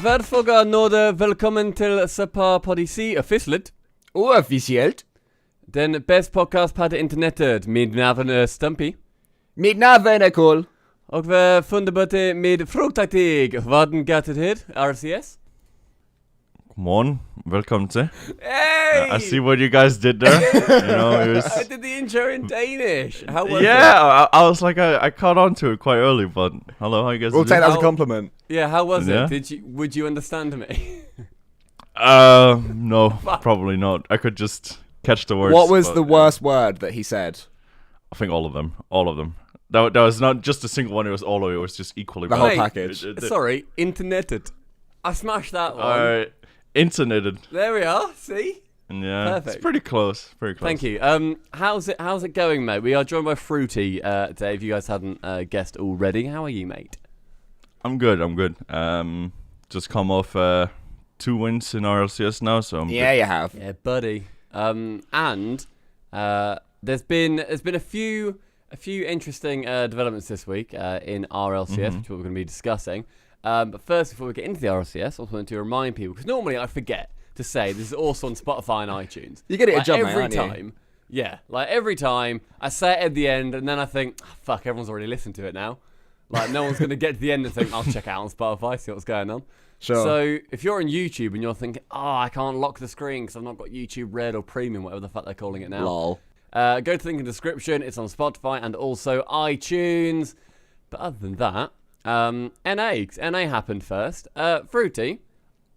Världsfråga nåde välkommen till Poddy C officiellt. Officiellt. Den bästa podcast på internetet. Mitt namn är Stumpy. Mitt namn är Nicole. Och vi funderar med frågtaktik. Vad går det till? RLCS? Godmorgen. Velkommen til. Hey! I see what you guys did there. You know, it was... I did the intro in Danish. How was it? Yeah, I was like, I caught on to it quite early, but hello, how you guys We'll take doing? that as a compliment. Yeah, how was Yeah. it? Would you understand me? No, probably not. I could just catch the words. What was but, the worst word that he said? I think all of them. All of them. That was not just a single one, it was all of it. It was just equally The bad. whole Hey, package. Sorry, interneted. I smashed that one. Interneted. There we are, see? Yeah, Perfect. it's pretty close. Pretty close. Thank you. How's it going, mate? We are joined by Fruity today, if you guys hadn't guessed already. How are you, mate? I'm good. Just come off 2 wins in RLCS now, so I'm Yeah, you have. Yeah, buddy. And there's been a few interesting developments this week in RLCS, which we're going to be discussing. But first, before we get into the RLCS, I also wanted to remind people, because normally I forget to say this is also on Spotify and iTunes. You get it a job, every mate, aren't time. you? Yeah, like every time I say it at the end, and then I think, oh, fuck, everyone's already listened to it now. Like no one's going to get to the end and think, I'll check out on Spotify, see what's going on. Sure. So if you're on YouTube and you're thinking, oh, I can't lock the screen because I've not got YouTube Red or Premium, whatever the fuck they're calling it now. Lol. Go to the link in the description. It's on Spotify and also iTunes. But other than that, NA. 'Cause NA happened first. Fruity,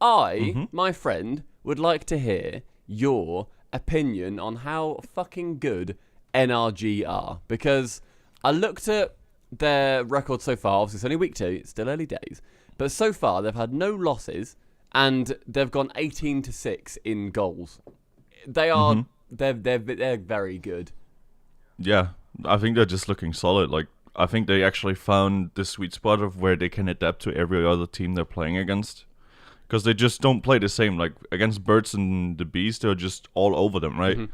my friend, would like to hear your opinion on how fucking good NRG are. Because I looked at their record so far. Obviously, it's only week 2. It's still early days. But so far, they've had no losses. And they've gone 18-6 in goals. They are... They're very good. Yeah, I think they're just looking solid. Like, I think they actually found the sweet spot of where they can adapt to every other team they're playing against. Because they just don't play the same. Like, against Birds and the Bees, they're just all over them, right?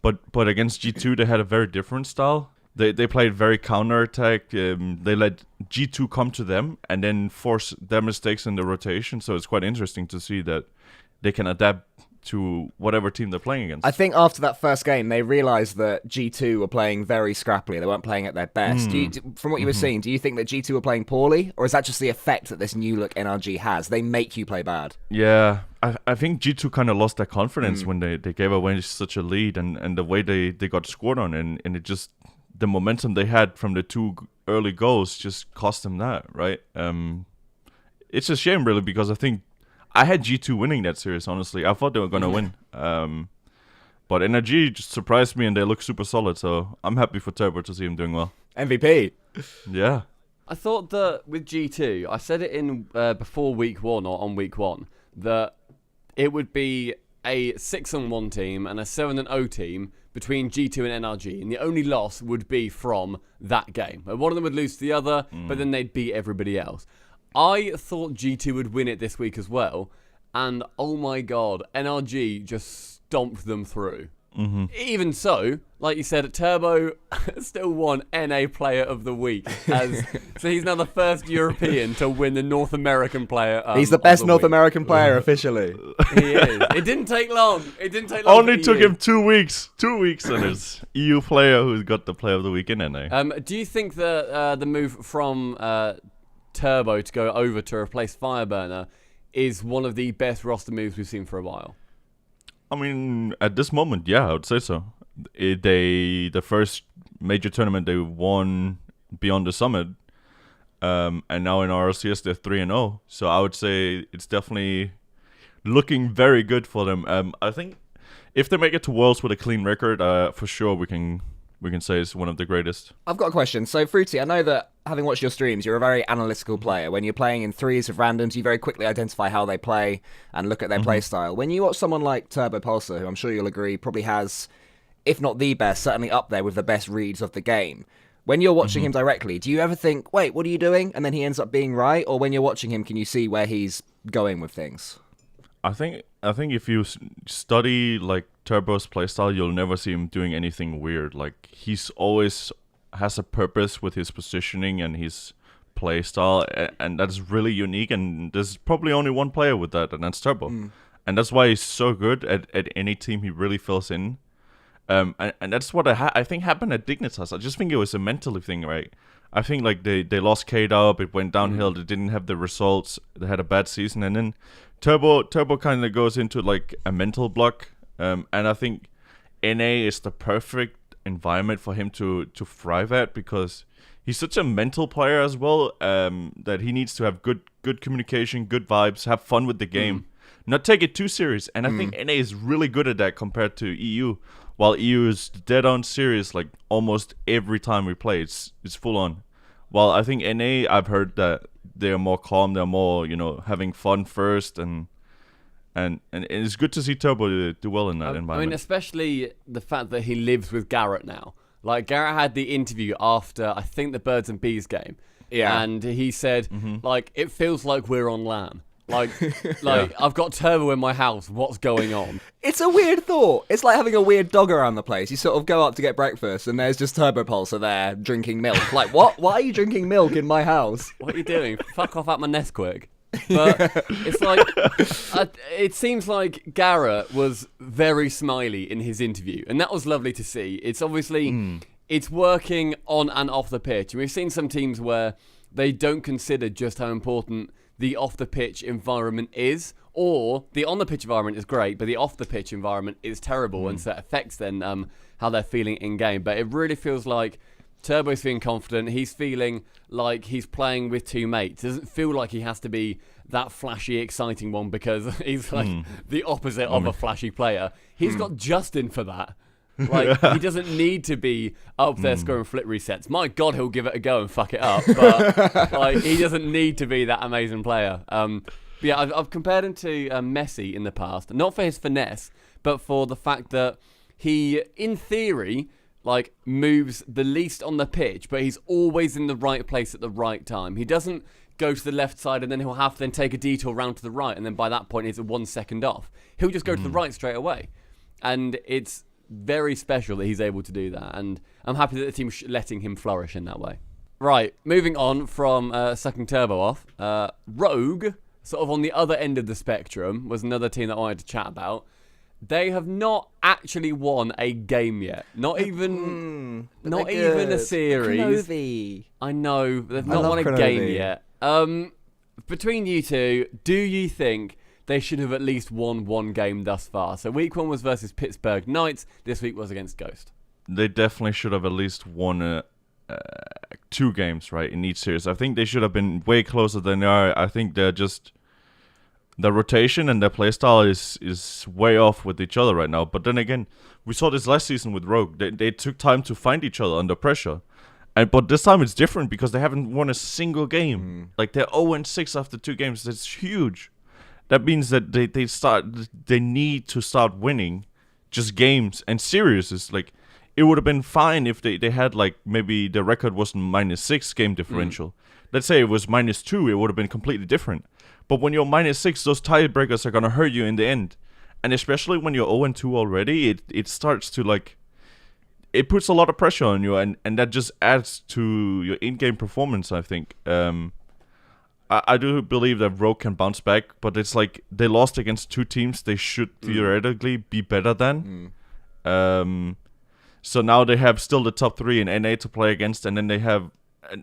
But against G2, they had a very different style. They played very counter-attack. They let G2 come to them and then force their mistakes in the rotation. So it's quite interesting to see that they can adapt to whatever team they're playing against. I think after that first game, they realised that G2 were playing very scrappily. They weren't playing at their best. From what you were seeing, do you think that G2 were playing poorly? Or is that just the effect that this new look NRG has? They make you play bad. Yeah, I think G2 kind of lost their confidence when they gave away such a lead and the way they got scored on. And it just, the momentum they had from the 2 early goals just cost them that, right? It's a shame, really, because I think I had G2 winning that series, honestly. I thought they were going to win. But NRG just surprised me and they look super solid. So I'm happy for Turbo to see him doing well. MVP. Yeah. I thought that with G2, I said it in before week 1 or on week 1, that it would be a 6-1 team and a 7-0 team between G2 and NRG. And the only loss would be from that game. One of them would lose to the other, but then they'd beat everybody else. I thought G2 would win it this week as well, and oh my god, NRG just stomped them through. Even so, like you said, Turbo still won NA Player of the Week. So he's now the first European to win the North American Player He's the best North week. American player officially. He is. It didn't take long. Only took him 2 weeks. 2 weeks and it's EU player who's got the Player of the Week in NA. Do you think that the move from Turbo to go over to replace Fireburner is one of the best roster moves we've seen for a while? I mean, at this moment, yeah, I would say so. The first major tournament they won beyond the summit, and now in RLCS they're 3-0. So I would say it's definitely looking very good for them. I think if they make it to Worlds with a clean record, for sure we can say it's one of the greatest. I've got a question. So, Fruity, I know that having watched your streams, you're a very analytical player. When you're playing in threes of randoms, you very quickly identify how they play and look at their play style. When you watch someone like Turbo Pulsar, who I'm sure you'll agree probably has, if not the best, certainly up there with the best reads of the game. When you're watching him directly, do you ever think, wait, what are you doing? And then he ends up being right? Or when you're watching him, can you see where he's going with things? I think if you study like Turbo's playstyle, you'll never see him doing anything weird. Like he's always has a purpose with his positioning and his play style, and that's really unique. And there's probably only one player with that, and that's Turbo. And that's why he's so good at any team he really fills in. And that's what I think happened at Dignitas. I just think it was a mental thing, right? I think like they lost Kate up, it went downhill, they didn't have the results, they had a bad season, and then Turbo kind of goes into like a mental block. And I think NA is the perfect environment for him to thrive at, because he's such a mental player as well, that he needs to have good communication, good vibes, have fun with the game, not take it too serious. And I think NA is really good at that compared to EU. While EU is dead on serious, like almost every time we play, it's full on. While I think NA, I've heard that they're more calm, they're more, having fun first, and it's good to see Turbo do well in that environment. I mean, especially the fact that he lives with Garrett now. Like, Garrett had the interview after, I think, the Birds and Bees game. Yeah. And he said, like, it feels like we're on LAN. Like, I've got Turbo in my house. What's going on? It's a weird thought. It's like having a weird dog around the place. You sort of go up to get breakfast, and there's just Turbo Pulsar there drinking milk. Like, what? Why are you drinking milk in my house? What are you doing? Fuck off at my nest quick. But it's like, it seems like Garrett was very smiley in his interview, and that was lovely to see. It's obviously, it's working on and off the pitch. And we've seen some teams where they don't consider just how important the off-the-pitch environment is, or the on-the-pitch environment is great, but the off-the-pitch environment is terrible, and so it affects then how they're feeling in-game. But it really feels like Turbo's feeling confident. He's feeling like he's playing with two mates. It doesn't feel like he has to be that flashy, exciting one, because he's like the opposite of a flashy player. He's got Justin for that. Like, he doesn't need to be up there scoring flip resets. My God, he'll give it a go and fuck it up. But like, he doesn't need to be that amazing player. But yeah, I've compared him to Messi in the past, not for his finesse, but for the fact that he, in theory, like, moves the least on the pitch, but he's always in the right place at the right time. He doesn't go to the left side and then he'll have to then take a detour round to the right, and then by that point he's 1 second off. He'll just go to the right straight away. And it's very special that he's able to do that, and I'm happy that the team's letting him flourish in that way. Right, moving on from sucking Turbo off, Rogue, sort of on the other end of the spectrum, was another team that I wanted to chat about. They have not actually won a game yet. Not even a series. Kronovi. I know, they've not won a game yet. Between you two, do you think they should have at least won one game thus far? So week 1 was versus Pittsburgh Knights. This week was against Ghost. They definitely should have at least won 2 games, right, in each series. I think they should have been way closer than they are. I think they're just... the rotation and their playstyle is way off with each other right now. But then again, we saw this last season with Rogue. They took time to find each other under pressure. But this time it's different because they haven't won a single game. Like, they're 0-6 after 2 games. That's huge. That means that they need to start winning just games and series. Is like, it would have been fine if they had, like, maybe the record wasn't -6 game differential. Let's say it was -2, it would have been completely different. But when you're -6, those tiebreakers are going to hurt you in the end. And especially when you're 0-2 already, it starts to, like, it puts a lot of pressure on you, and that just adds to your in-game performance, I think. I do believe that Rogue can bounce back, but it's like they lost against 2 teams they should theoretically be better than. So now they have still the top 3 in NA to play against, and then they have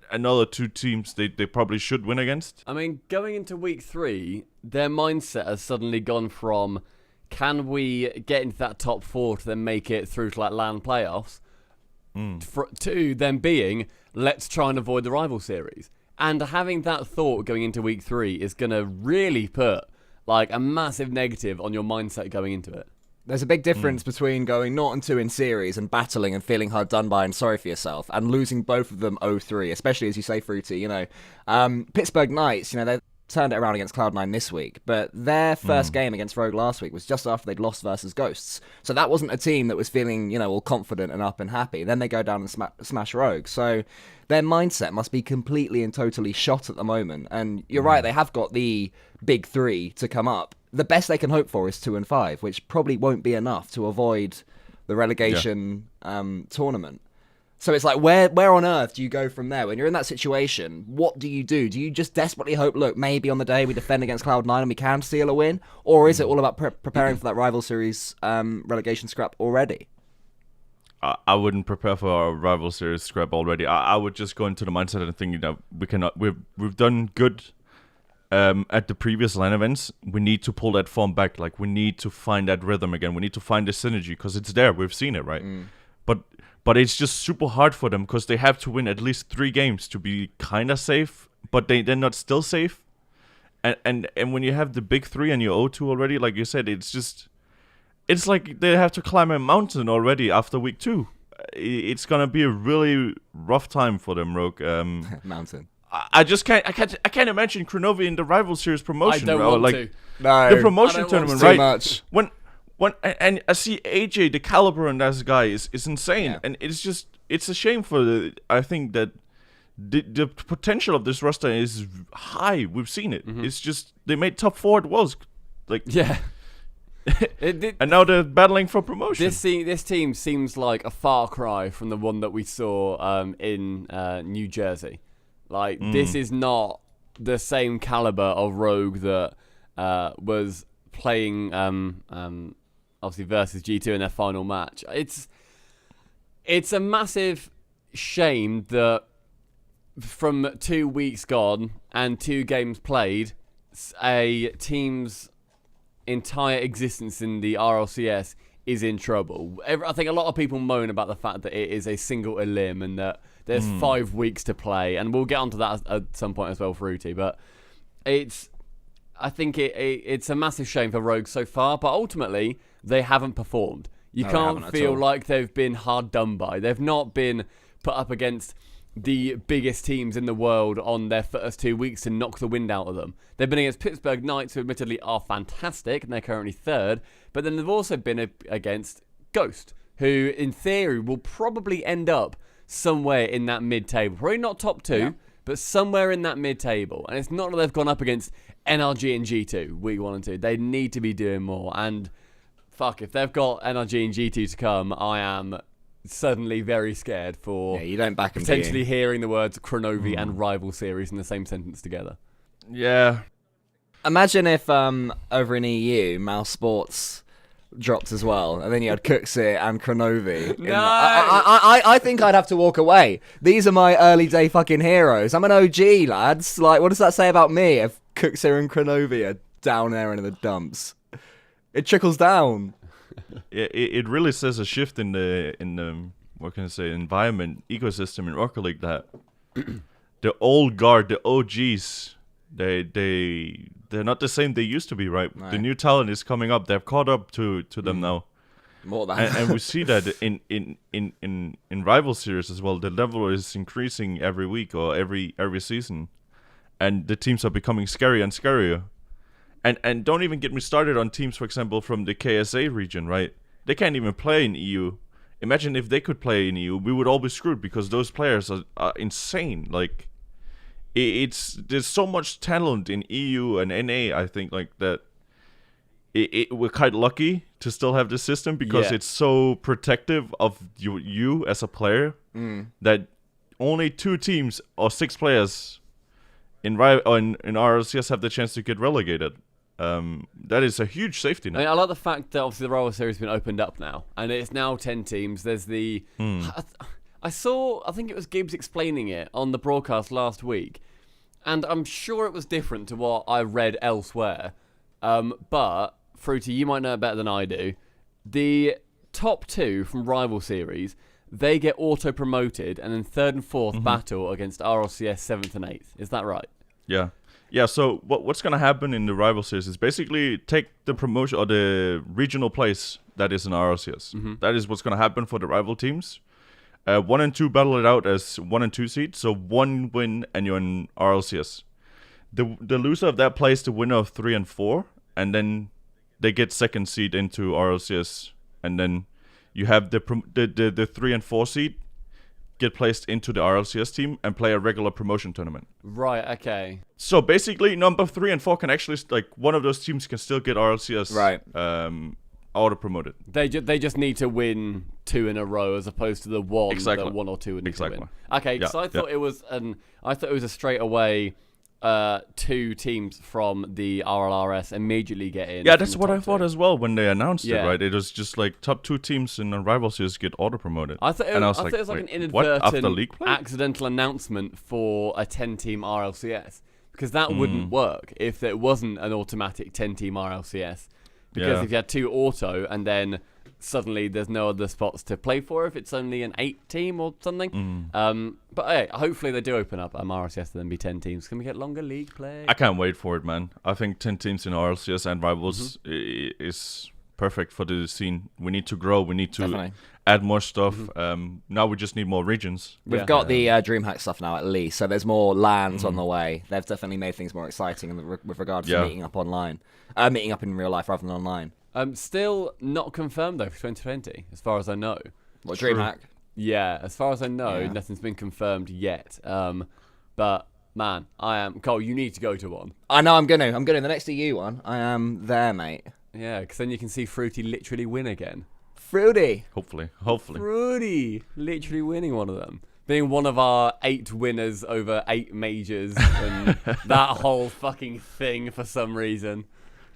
another 2 teams they probably should win against. I mean, going into week 3, their mindset has suddenly gone from, can we get into that top 4 to then make it through to, like, LAN playoffs, to them being, let's try and avoid the rival series. And having that thought going into week 3 is going to really put, like, a massive negative on your mindset going into it. There's a big difference between going 0-2 in series and battling and feeling hard done by and sorry for yourself, and losing both of them 0-3, especially, as you say, Fruity. Pittsburgh Knights, they turned it around against Cloud9 this week, but their first game against Rogue last week was just after they'd lost versus Ghosts. So that wasn't a team that was feeling, all confident and up and happy. Then they go down and smash Rogue. So their mindset must be completely and totally shot at the moment. And you're right, they have got the big 3 to come up. The best they can hope for is 2 and 5, which probably won't be enough to avoid the relegation tournament. So it's like, where on earth do you go from there? When you're in that situation, what do you do? Do you just desperately hope, look, maybe on the day we defend against Cloud9 and we can steal a win? Or is it all about preparing for that rival series relegation scrap already? I wouldn't prepare for a rival series scrap already. I would just go into the mindset and think, we've done good at the previous LAN events. We need to pull that form back. Like, we need to find that rhythm again. We need to find the synergy because it's there. We've seen it, right? But it's just super hard for them because they have to win at least 3 games to be kind of safe, but they're not still safe. And when you have the big 3 and you're 0-2 already, like you said, it's like they have to climb a mountain already after week 2. It's gonna be a really rough time for them, Rogue. Mountain. I can't imagine Kronovi in the rival series promotion. I don't want to. No, the promotion tournament, too right? much. And I see AJ, the caliber on that guy is insane, and it's a shame I think that the potential of this roster is high. We've seen it. It's just they made top 4 at Worlds, like and now they're battling for promotion. This team seems like a far cry from the one that we saw in New Jersey. Like this is not the same caliber of Rogue that was playing obviously versus G2 in their final match. It's a massive shame that from 2 weeks gone and 2 games played, a team's entire existence in the RLCS is in trouble. I think a lot of people moan about the fact that it is a single elim and that there's 5 weeks to play, and we'll get onto that at some point as well, Fruity. But I think it's a massive shame for Rogue so far, but ultimately they haven't performed. You can't feel like they've been hard done by. They've not been put up against the biggest teams in the world on their first 2 weeks to knock the wind out of them. They've been against Pittsburgh Knights, who admittedly are fantastic, and they're currently 3rd, but then they've also been against Ghost, who in theory will probably end up somewhere in that mid-table. Probably not top 2, but somewhere in that mid-table. And it's not that they've gone up against NRG and G2, week 1 and 2. They need to be doing more, and fuck, if they've got NRG and G2 to come, I am suddenly very scared for you don't back them potentially hearing the words Kronovi and rival series in the same sentence together. Yeah. Imagine if over in EU, Mouse Sports dropped as well, and then you had Cooksy and Kronovi. No! I think I'd have to walk away. These are my early day fucking heroes. I'm an OG, lads. Like, what does that say about me if Cooksy and Kronovi are down there in the dumps? It trickles down. It really says a shift in the what can I say, environment, ecosystem in Rocket League, that the old guard, the OGs, they're not the same they used to be, right? The new talent is coming up. They've caught up to them now. More than and we see that in rival series as well. The level is increasing every week or every season, and the teams are becoming scarier and scarier. And don't even get me started on teams, for example, from the KSA region, right? They can't even play in EU. Imagine if they could play in EU, we would all be screwed because those players are insane. Like, there's so much talent in EU and NA, I think, like that. We're quite lucky to still have this system because it's so protective of you as a player that only 2 teams or 6 players in RLCS have the chance to get relegated. That is a huge safety net. I mean, I like the fact that obviously the rival series has been opened up now, and it's now 10 teams. There's the I think it was Gibbs explaining it on the broadcast last week, and I'm sure it was different to what I read elsewhere. But Fruity, you might know it better than I do. The top 2 from rival series, they get auto promoted, and then 3rd and 4th battle against RLCS 7th and 8th. Is that right? Yeah. Yeah, so what's going to happen in the rival series is basically take the promotion or the regional place that is in RLCS. That is what's going to happen for the rival teams. 1 and 2 battle it out as 1 and 2 seeds, so 1 win and you're in RLCS. The loser of that plays the winner of 3 and 4, and then they get 2nd seed into RLCS, and then you have the 3 and 4 seed get placed into the RLCS team and play a regular promotion tournament. Right, okay. So basically, number 3 and 4 can actually, like, one of those teams can still get RLCS auto promoted. They just need to win 2 in a row as opposed to the one Exactly. that 1 or 2 would need to Exactly. win. Okay, Yeah, so I thought it was a straight away 2 teams from the RLRS immediately get in. Yeah, from that's the what I top thought 2. as well when they announced Yeah. it, right? It was just like top 2 teams in the RLCS get auto promoted. I thought it was like an wait, what? After inadvertent league play? accidental announcement for a 10-team RLCS because that wouldn't work if it wasn't an automatic 10-team RLCS. Because Yeah. if you had 2 auto and then suddenly there's no other spots to play for if it's only an 8-team or something. But hey, hopefully they do open up RLCS to then be 10 teams. Can we get longer league play? I can't wait for it, man. I think 10 teams in RLCS and Rivals is perfect for the scene. We need to grow. We need to Definitely. add more stuff. Now we just need more regions. We've Yeah. got the DreamHack stuff now at least, so there's more lands on the way. They've definitely made things more exciting with regards to Yeah. meeting up online, meeting up in real life rather than online. Still not confirmed though for 2020, as far as I know. What DreamHack? Yeah, as far as I know, Yeah. nothing's been confirmed yet. But man, I am Cole. You need to go to one. I know I'm gonna. The next EU one. I am there, mate. Yeah, because then you can see Fruity literally win again. Fruity. Hopefully. Fruity literally winning one of them. Being one of our 8 winners over 8 majors and that whole fucking thing for some reason.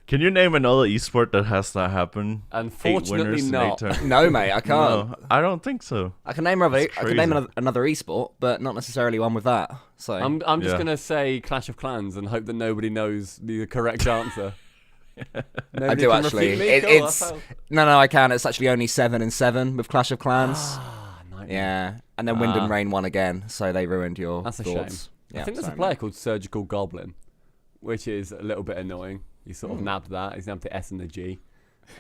Can you name another esport that has that happen? Unfortunately 8 winners not. In 8 turns? No, mate, I can't. No, I don't think so. I can name another. That's I can name crazy. another esport, but not necessarily one with that. So I'm just Yeah. gonna say Clash of Clans and hope that nobody knows the correct answer. I do actually. It's no, I can. It's actually only 7 and 7 with Clash of Clans. Yeah, and then Wind and Rain won again, so they ruined your That's a thoughts. shame. Yeah, I think there's a sorry, player mate. called Surgical Goblin, which is a little bit annoying. He sort Hmm. of nabbed that. He's nabbed the S and the G.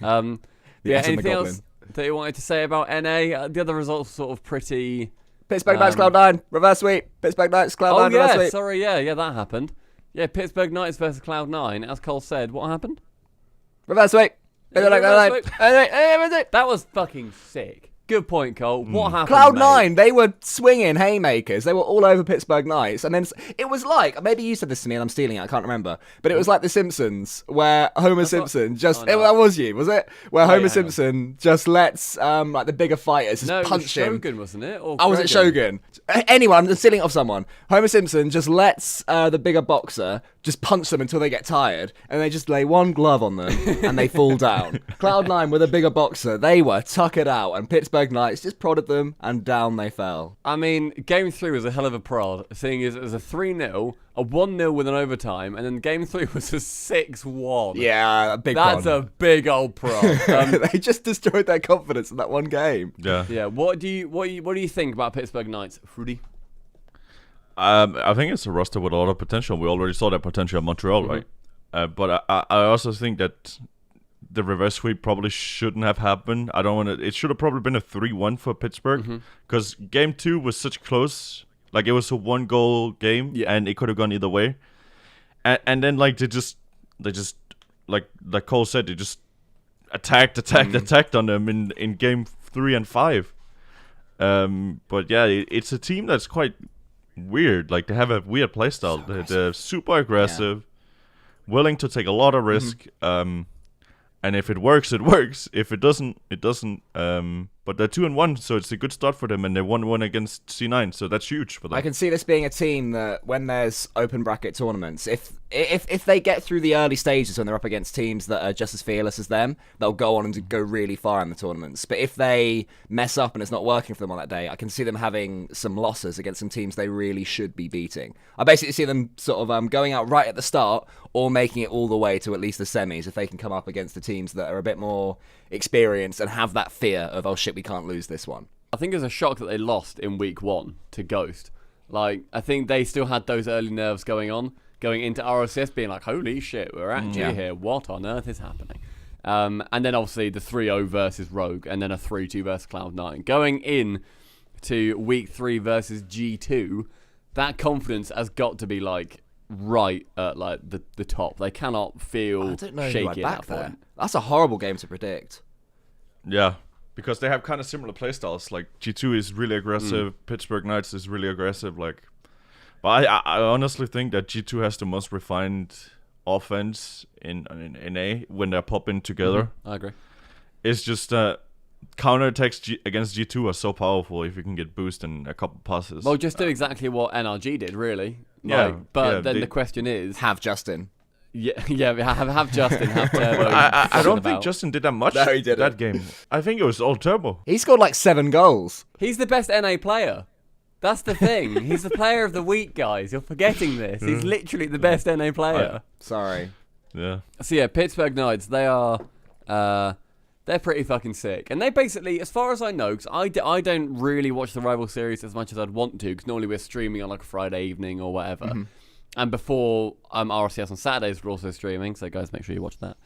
The Yeah, S and the anything Goblin. else that you wanted to say about NA? The other results were sort of pretty... Pittsburgh Knights Cloud9 reverse sweep. Pittsburgh Knights Cloud9 Oh, reverse yeah, sweep. sorry, yeah, that happened. Yeah, Pittsburgh Knights versus Cloud9. As Cole said, what happened? Reverse sweep. Reverse sweep. That was fucking sick. Good point, Cole. What happened, Cloud9, mate? they were swinging haymakers. They were all over Pittsburgh Knights. And then it was like, maybe you said this to me and I'm stealing it, I can't remember. But it was like The Simpsons, where Homer Simpson just, no. that was you, was it? Where Homer yeah. Simpson just lets like the bigger fighters just No, it was punch him. Shogun, wasn't it? Or Oh, was it Dragon? Shogun? Anyway, I'm stealing it off someone. Homer Simpson just lets the bigger boxer just punch them until they get tired, and they just lay one glove on them, and they fall down. Cloud9 with a bigger boxer, they were tuckered out, and Pittsburgh Knights just prodded them, and down they fell. I mean, Game 3 was a hell of a prod, seeing as it was a 3-0, a 1-0 with an overtime, and then Game 3 was a 6-1. Yeah, a big That's one. a big old prod. They just destroyed their confidence in that one game. Yeah. Yeah, what do you think about Pittsburgh Knights, Fruity? I think it's a roster with a lot of potential. We already saw that potential in Montreal, right? But I also think that the reverse sweep probably shouldn't have happened. I don't want to. It should have probably been a 3-1 for Pittsburgh because Game 2 was such close. Like it was a 1-goal game, and it could have gone either way. And then like they just like Cole said, they just attacked on them in Game 3 and 5. But yeah, it's a team that's quite weird. Like they have a weird playstyle. They're super aggressive, willing to take a lot of risk. And if it works, it works. If it doesn't, it doesn't. But they're 2-1, so it's a good start for them, and they won one against C9, so that's huge for them. I can see this being a team that, when there's open bracket tournaments, if they get through the early stages when they're up against teams that are just as fearless as them, they'll go on and go really far in the tournaments. But if they mess up and it's not working for them on that day, I can see them having some losses against some teams they really should be beating. I basically see them sort of going out right at the start or making it all the way to at least the semis if they can come up against the teams that are a bit more experienced and have that fear of, oh shit, we can't lose this one. I think it was a shock that they lost in week 1 to Ghost. Like, I think they still had those early nerves going into RLCS, being like, holy shit, we're actually here. What on earth is happening? And then obviously the 3-0 versus Rogue, and then a 3-2 versus Cloud9. Going in to week 3 versus G2, that confidence has got to be like right at like the top. They cannot feel I don't know who shaky I'd at back that there. point. That's a horrible game to predict. Yeah, because they have kind of similar playstyles. Like G2 is really aggressive, Pittsburgh Knights is really aggressive. Like, but I honestly think that G2 has the most refined offense in NA when they're popping together. I agree. It's just counterattacks against G2 are so powerful if you can get boost in a couple passes. Well, just do exactly what NRG did, really. Yeah, But then the question is... Have Justin. Yeah, have Justin, have Turbo. I don't think Justin did that much No, he didn't. that game. I think it was all Turbo. He scored like 7 goals. He's the best NA player. That's the thing. He's the player of the week, guys. You're forgetting this. He's literally the best NA player. Sorry. Yeah. So yeah, Pittsburgh Knights, they are... they're pretty fucking sick. And they basically, as far as I know, because I don't really watch the rival series as much as I'd want to, because normally we're streaming on like a Friday evening or whatever. Mm-hmm. And before RLCS on Saturdays, we're also streaming, so guys, make sure you watch that.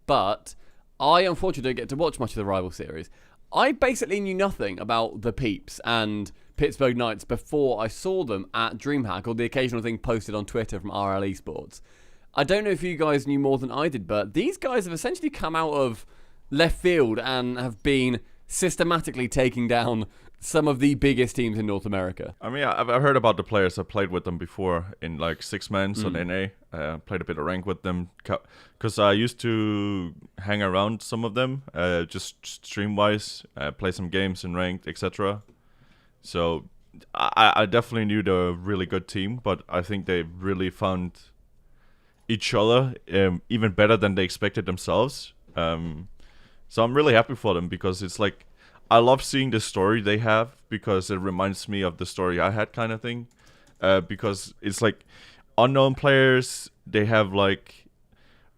But I unfortunately don't get to watch much of the rival series. I basically knew nothing about the Peeps and Pittsburgh Knights before I saw them at DreamHack, or the occasional thing posted on Twitter from RL Esports. I don't know if you guys knew more than I did, but these guys have essentially come out of left field and have been systematically taking down some of the biggest teams in North America. I mean, I've heard about the players. I played with them before in like 6-mans on NA. Played a bit of rank with them because I used to hang around some of them, just stream-wise, play some games in ranked, etc. So I definitely knew they were a really good team, but I think they really found each other even better than they expected themselves. So I'm really happy for them because it's like, I love seeing the story they have because it reminds me of the story I had, kind of thing. Because it's like unknown players, they have like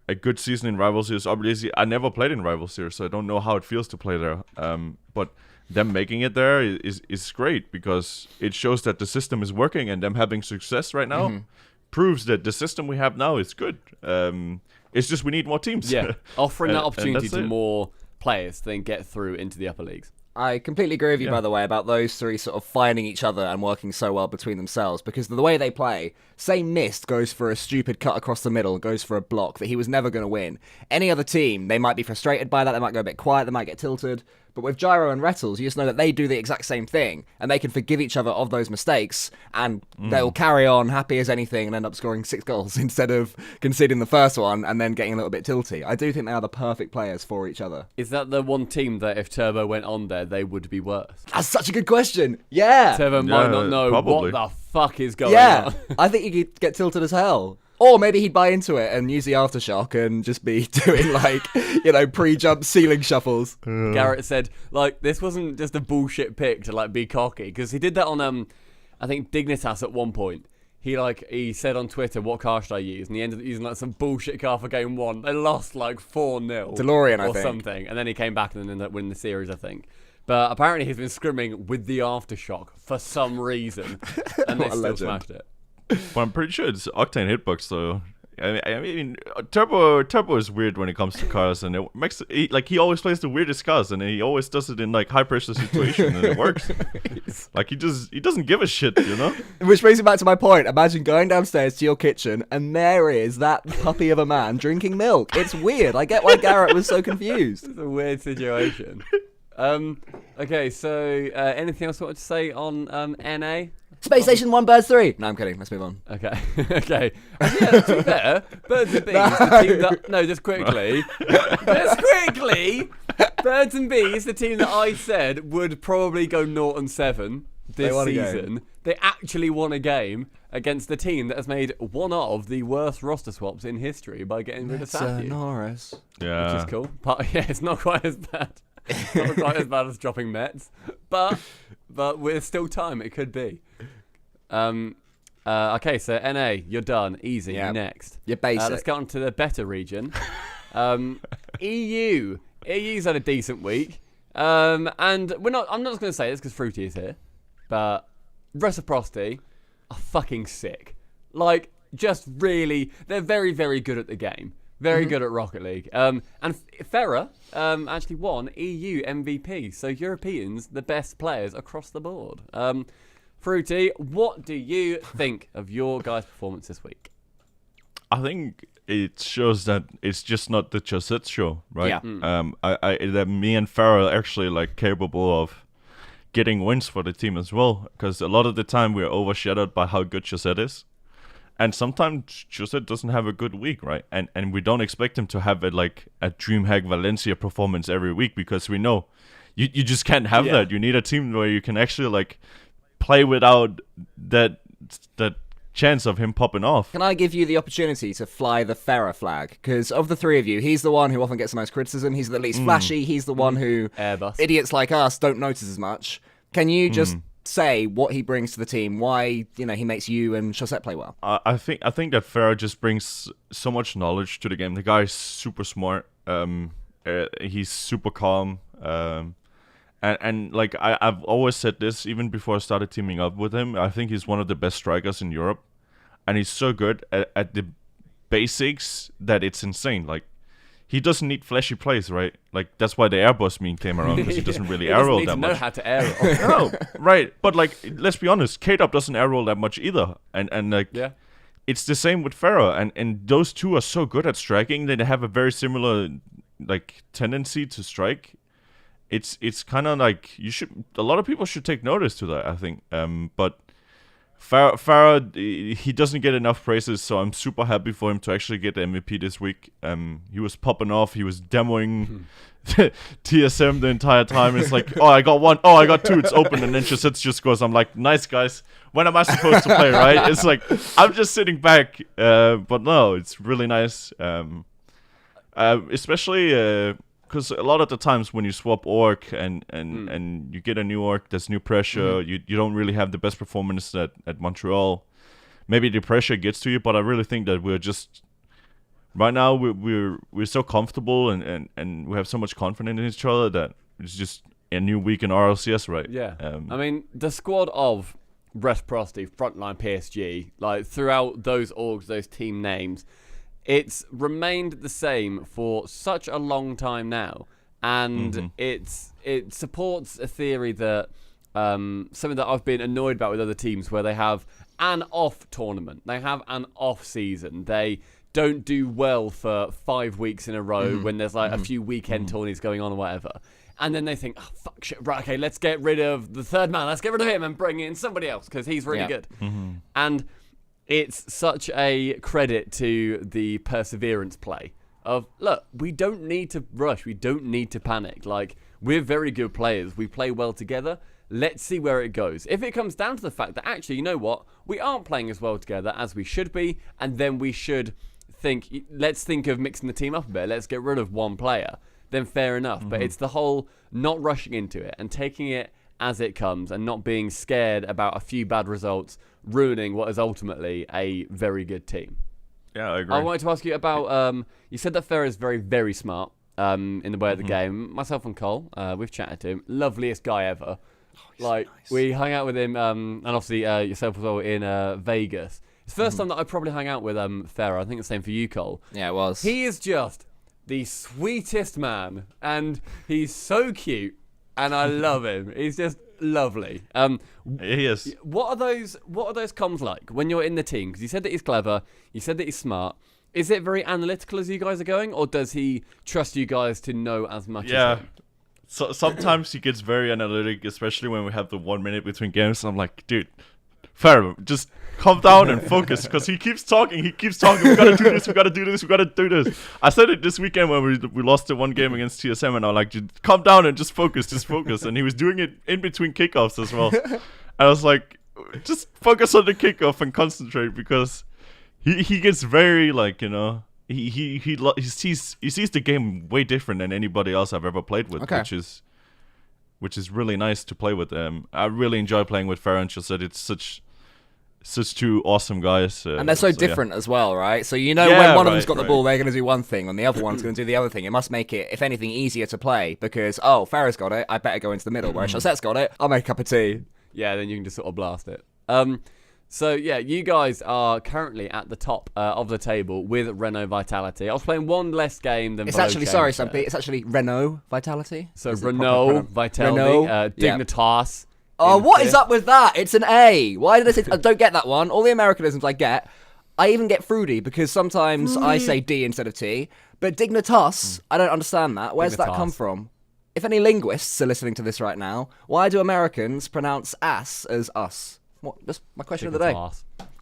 a good season in Rival Series. Obviously, I never played in Rival Series, so I don't know how it feels to play there. But them making it there is great because it shows that the system is working, and them having success right now proves that the system we have now is good. It's just we need more teams. Yeah, offering that opportunity to it. more players to then get through into the upper leagues. I completely agree with you, by the way, about those three sort of finding each other and working so well between themselves, because the way they play, say Mist goes for a stupid cut across the middle, goes for a block that he was never going to win. Any other team, they might be frustrated by that, they might go a bit quiet, they might get tilted. But with Gyro and Rettles, you just know that they do the exact same thing, and they can forgive each other of those mistakes, and they'll carry on happy as anything and end up scoring 6 goals instead of conceding the first one and then getting a little bit tilty. I do think they are the perfect players for each other. Is that the one team that if Turbo went on there, they would be worse? That's such a good question. Yeah. Turbo might not know probably. what the fuck is going on. I think he could get tilted as hell. Or maybe he'd buy into it and use the aftershock and just be doing like, pre-jump ceiling shuffles. Garrett said, like, this wasn't just a bullshit pick to like be cocky, because he did that on I think Dignitas at one point. He said on Twitter, what car should I use? And he ended up using like some bullshit car for game 1. They lost like 4-0. DeLorean, I or think. something. And then he came back and then ended up winning the series, I think. But apparently he's been scrimming with the aftershock for some reason. And they still smashed it. But I'm pretty sure it's Octane hitbox, though. I mean, Turbo is weird when it comes to cars, and it makes he always plays the weirdest cars, and he always does it in like high pressure situation, and it works. Like he doesn't give a shit, you know. Which brings me back to my point. Imagine going downstairs to your kitchen, and there is that puppy of a man drinking milk. It's weird. I get why Garrett was so confused. It's a weird situation. Okay, so anything else you wanted to say on NA? Space Station 1, Birds 3. No, I'm kidding. Let's move on. Okay. Okay. Yeah, to be fair, Birds and Bees, the team that... No, just quickly. Birds and Bees, the team that I said would probably go 0-7 this season. They actually won a game against the team that has made one of the worst roster swaps in history by getting rid of Safi. Norris. Yeah. Which is cool. But yeah, it's not quite as bad. Not quite as bad as dropping Mets. But with still time, it could be. Okay, so NA, you're done. Easy. Yep. Next. You're basic. Let's get on to the better region. EU. EU's had a decent week. And I'm not just going to say this because Fruity is here, but Reciprocity are fucking sick. Like, just really, they're very, very good at the game. Very good at Rocket League. And Farah actually won EU MVP. So Europeans, the best players across the board. Fruity, what do you think of your guys' performance this week? I think it shows that it's just not the Josette show, right? Yeah. That me and Farah are actually like capable of getting wins for the team as well, because a lot of the time we're overshadowed by how good Josette is. And sometimes Jose doesn't have a good week, right? And we don't expect him to have a DreamHack Valencia performance every week, because we know you just can't have that. You need a team where you can actually like play without that chance of him popping off. Can I give you the opportunity to fly the Ferrer flag? Because of the three of you, he's the one who often gets the most criticism. He's the least flashy. He's the one who Airbus. Idiots like us don't notice as much. Can you just say what he brings to the team? Why he makes you and Chaussette play well? I think that Ferrer just brings so much knowledge to the game. The guy is super smart. He's super calm. And like I've always said this even before I started teaming up with him. I think he's one of the best strikers in Europe, and he's so good at the basics that it's insane. Like, he doesn't need flashy plays, right? Like, that's why the Airbus meme came around, because he doesn't really air roll that much. He doesn't know how to air roll. No, right. But like, let's be honest, K-Dub doesn't air roll that much either, and like, it's the same with Ferrer, and those two are so good at striking. They have a very similar like tendency to strike. It's kind of like a lot of people should take notice to that, I think. But Farah, he doesn't get enough praises, so I'm super happy for him to actually get the MVP this week. He was popping off. He was demoing TSM the entire time. It's like, oh, I got one. Oh, I got two. It's open. And then Chaussette just goes, I'm like, nice, guys. When am I supposed to play, right? It's like, I'm just sitting back. But no, it's really nice. Especially... because a lot of the times when you swap orc and you get a new orc, there's new pressure. You don't really have the best performance at Montreal. Maybe the pressure gets to you, but I really think that we're just right now we're so comfortable and we have so much confidence in each other that it's just a new week in RLCS, right? Yeah. I mean, the squad of Reciprocity, Frontline, PSG, like throughout those orgs, those team names, it's remained the same for such a long time now, and it supports a theory that something that I've been annoyed about with other teams, where they have an off tournament, they have an off season, they don't do well for 5 weeks in a row when there's like a few weekend tourneys going on or whatever, and then they think, oh fuck shit, right, okay, let's get rid of the third man, let's get rid of him and bring in somebody else because he's really good. And it's such a credit to the perseverance play of, look, we don't need to rush. We don't need to panic. Like, we're very good players. We play well together. Let's see where it goes. If it comes down to the fact that, actually, you know what? We aren't playing as well together as we should be, and then we should let's think of mixing the team up a bit. Let's get rid of one player. Then fair enough. But it's the whole not rushing into it and taking it as it comes and not being scared about a few bad results ruining what is ultimately a very good team. Yeah, I agree. I wanted to ask you about, you said that Ferrer is very, very smart in the way of the game. Myself and Cole, we've chatted to him. Loveliest guy ever. Like, so nice. We hung out with him, and obviously yourself as well in Vegas. It's the first time that I probably hung out with Ferrer. I think it's the same for you, Cole. Yeah, it was. He is just the sweetest man, and he's so cute, and I love him. He's just lovely. He is. What are those comms like when you're in the team? Because you said that he's clever, you said that he's smart. Is it very analytical as you guys are going, or does he trust you guys to know as much as him? So sometimes he gets very analytic, especially when we have the 1 minute between games. I'm like, dude, Ferrer, just calm down and focus, because he keeps talking. We gotta do this. We gotta do this. We gotta do this. I said it this weekend when we lost the one game against TSM, and I'm like, just calm down and just focus. And he was doing it in between kickoffs as well. And I was like, just focus on the kickoff and concentrate, because he gets very like, you know, he sees the game way different than anybody else I've ever played with, which is really nice to play with them. I really enjoy playing with Ferrer and Chaussette. It's such two awesome guys. And they're so different as well, right? So you know when one of them's got the ball, they're going to do one thing, and the other one's going to do the other thing. It must make it, if anything, easier to play, because, oh, Ferrer's got it, I better go into the middle, whereas Chaussette's got it, I'll make a cup of tea. Yeah, then you can just sort of blast it. So, yeah, you guys are currently at the top of the table with Renault Vitality. I was playing one less game than It's actually, sorry, Stumpy, it's actually Renault Vitality. So, Renault Vitality, Dignitas. Oh, what is up with that? It's an A. Why did I say... I don't get that one. All the Americanisms I get. I even get fruity, because sometimes I say D instead of T. But Dignitas, I don't understand that. Where's that come from? If any linguists are listening to this right now, why do Americans pronounce ass as us? What? That's my question of the day.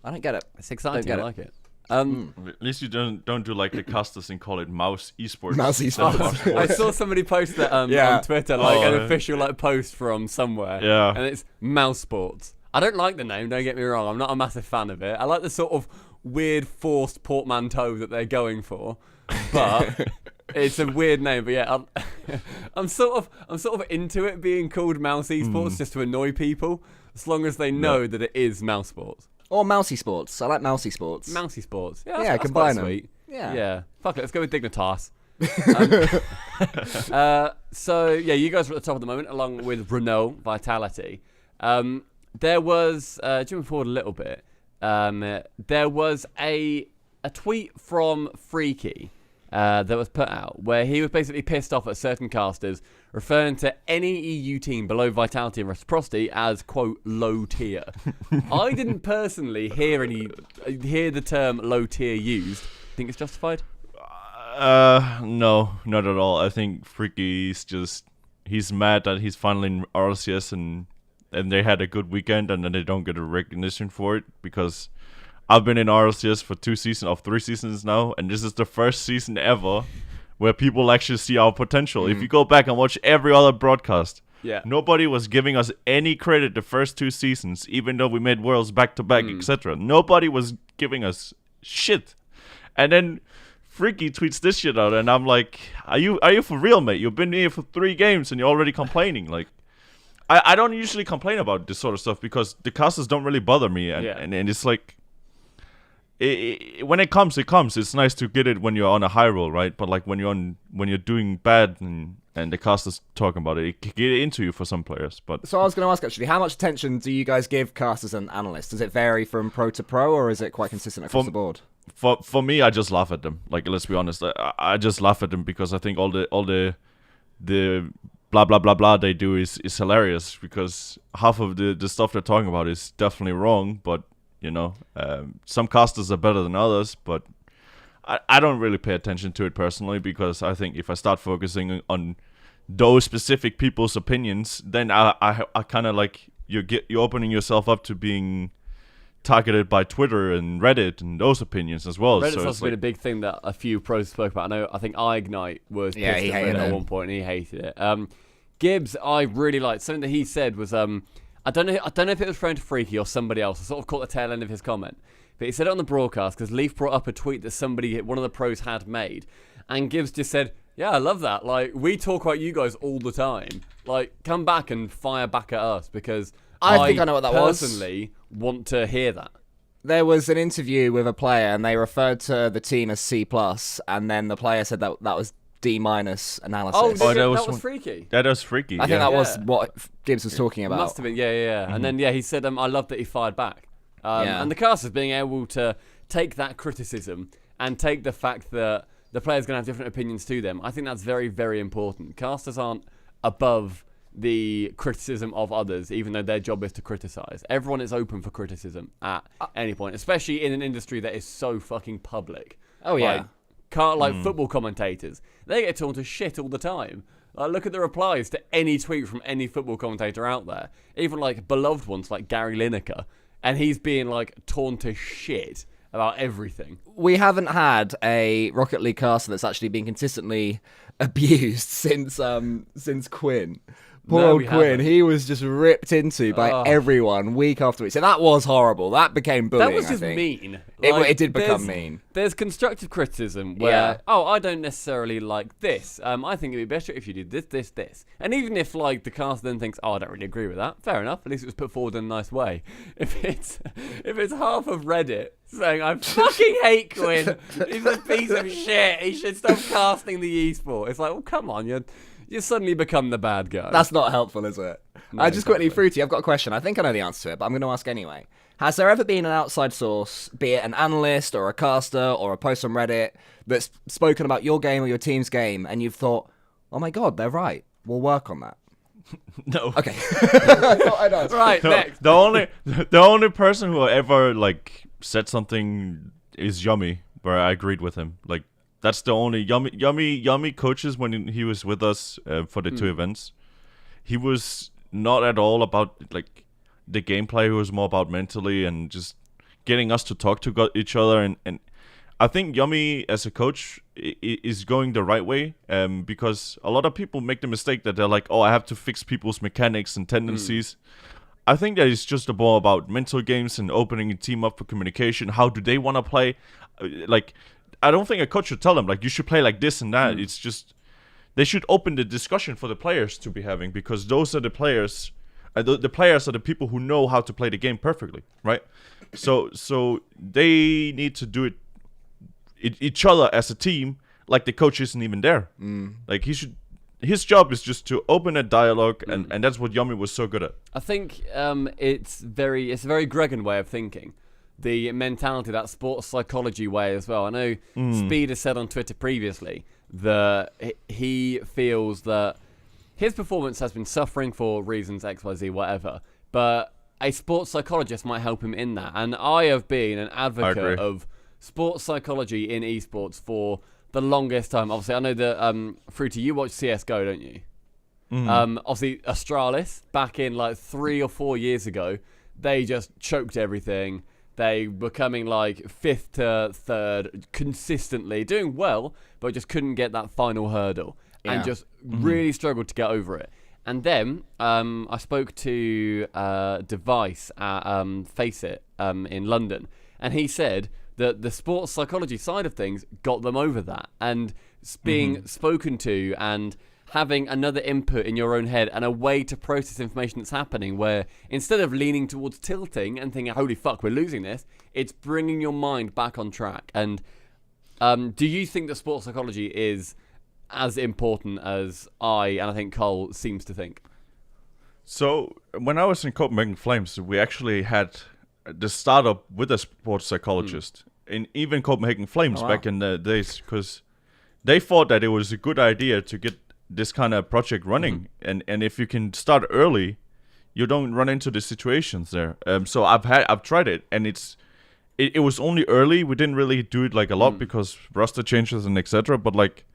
I don't get it. It's exciting. Don't get I it. like it. At least you don't do like the casters and call it mouse esports. Mouse esports. I saw somebody post that on Twitter, an official post from somewhere. Yeah. And it's mouse sports. I don't like the name, don't get me wrong. I'm not a massive fan of it. I like the sort of weird forced portmanteau that they're going for. But it's a weird name. But yeah, I'm sort of into it being called mouse esports just to annoy people, as long as they know that it is mouse sports. Or mousy sports. I like mousy sports. Mousy sports. Yeah, that's combine quite them. sweet. Yeah. Yeah. Fuck it, let's go with Dignitas. So, yeah, you guys are at the top of the moment, along with Renault, Vitality. There was, jumping forward a little bit, there was a tweet from Freaky that was put out where he was basically pissed off at certain casters, referring to any EU team below Vitality and Reciprocity as, quote, low tier. I didn't personally hear the term low tier used. Think it's justified? No, not at all. I think Freaky's he's mad that he's finally in RLCS and they had a good weekend and then they don't get a recognition for it, because I've been in RLCS for 3 seasons now, and this is the first season ever where people actually see our potential. If you go back and watch every other broadcast, nobody was giving us any credit the first 2 seasons, even though we made worlds back to back, etc. Nobody was giving us shit. And then Freaky tweets this shit out, and I'm like, are you for real, mate? You've been here for 3 games and you're already complaining. Like, I don't usually complain about this sort of stuff because the casters don't really bother me, and it's like, when it comes, it comes. It's nice to get it when you're on a high roll, right? But like when you're doing bad and the casters talking about it can get into you for some players. But so I was going to ask, actually, how much attention do you guys give casters and analysts? Does it vary from pro to pro, or is it quite consistent across the board? For me, I just laugh at them. Like, let's be honest, I just laugh at them because I think all the blah blah blah blah they do is hilarious, because half of the stuff they're talking about is definitely wrong, but some casters are better than others, but I don't really pay attention to it personally, because I think if I start focusing on those specific people's opinions, then I kind of like you're opening yourself up to being targeted by Twitter and Reddit and those opinions as well. Reddit's also been a big thing that a few pros spoke about. I think iGnite was pissed at Reddit at one point and he hated it. Gibbs, I really liked something that he said was I don't know if it was referring to Freaky or somebody else. I sort of caught the tail end of his comment, but he said it on the broadcast because Leaf brought up a tweet that one of the pros had made, and Gibbs just said, "Yeah, I love that. Like, we talk about you guys all the time. Like, come back and fire back at us, because I think I know what that was. Personally, want to hear that." There was an interview with a player, and they referred to the team as C+, and then the player said that was D- analysis. Oh, that was Freaky. That was Freaky. I think that was what Gibbs was talking about. Must have been, yeah. Mm-hmm. And then, he said, I love that he fired back. And the casters being able to take that criticism and take the fact that the player's going to have different opinions to them, I think that's very, very important. Casters aren't above the criticism of others, even though their job is to criticize. Everyone is open for criticism at any point, especially in an industry that is so fucking public. Oh, yeah. Football commentators, they get torn to shit all the time. Look at the replies to any tweet from any football commentator out there, even like beloved ones like Gary Lineker, and he's being like torn to shit about everything. We haven't had a Rocket League caster that's actually been consistently abused since Quinn. Poor old Quinn, he was just ripped into by everyone week after week. So that was horrible. That became bullying. That was just mean. It did become mean. There's constructive criticism where, I don't necessarily like this. I think it'd be better if you did this. And even if like the cast then thinks, I don't really agree with that, fair enough. At least it was put forward in a nice way. If it's half of Reddit saying, I fucking hate Quinn, he's a piece of shit, he should stop casting the esport. It's like, well, come on, you suddenly become the bad guy. That's not helpful, is it? No, Just quickly, Fruity, I've got a question. I think I know the answer to it, but I'm going to ask anyway. Has there ever been an outside source, be it an analyst or a caster or a post on Reddit, that's spoken about your game or your team's game, and you've thought, oh my god, they're right, we'll work on that? No. Okay. I know. Right, no, next. The only person who ever like said something is Yummy, where I agreed with him. Like, that's the only Yummy coaches when he was with us for the 2 events. He was not at all about like the gameplay. He was more about mentally and just getting us to talk to each other, and I think Yummy as a coach is going the right way, because a lot of people make the mistake that they're like, oh, I have to fix people's mechanics and tendencies. I think that it's just more about mental games and opening a team up for communication. How do they want to play? Like, I don't think a coach should tell them, like, you should play like this and that. It's just, they should open the discussion for the players to be having, because those are the players. The players are the people who know how to play the game perfectly, right? So they need to do it each other as a team. Like, the coach isn't even there. Like, his job is just to open a dialogue, and that's what Yummy was so good at. I think it's a very Gregan way of thinking. The mentality, that sports psychology way as well. I know Speed has said on Twitter previously that he feels that his performance has been suffering for reasons X, Y, Z, whatever, but a sports psychologist might help him in that. And I have been an advocate of sports psychology in esports for the longest time. Obviously, I know that, Fruity, you watch CSGO, don't you? Obviously, Astralis, back in like 3 or 4 years ago, they just choked everything. They were coming like 5th to 3rd consistently, doing well, but just couldn't get that final hurdle. And just really struggled to get over it. And then I spoke to Device at Face It in London, and he said that the sports psychology side of things got them over that. And being spoken to and having another input in your own head and a way to process information that's happening, where instead of leaning towards tilting and thinking, holy fuck, we're losing this, it's bringing your mind back on track. And do you think that sports psychology is as important as and I think Cole seems to think? So when I was in Copenhagen Flames, we actually had the startup with a sports psychologist in even Copenhagen Flames back in the days, because they thought that it was a good idea to get this kind of project running, and if you can start early, you don't run into the situations there. So I've tried it, and it was only early. We didn't really do it like a lot because roster changes and etc. But like,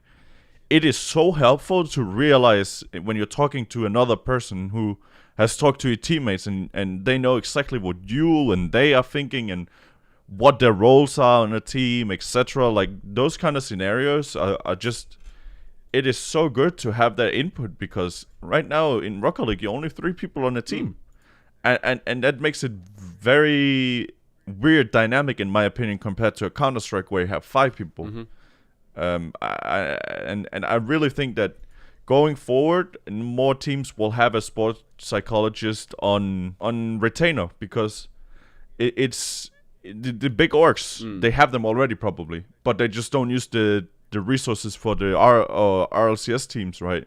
it is so helpful to realize when you're talking to another person who has talked to your teammates, and they know exactly what you and they are thinking and what their roles are on a team, etc. Like, those kind of scenarios are just, it is so good to have that input, because right now in Rocket League, you're only 3 people on a team. And that makes it very weird dynamic, in my opinion, compared to a Counter-Strike where you have 5 people. I really think that going forward, more teams will have a sports psychologist on retainer, because it's the big orgs. They have them already probably, but they just don't use the resources for the RLCS teams, right?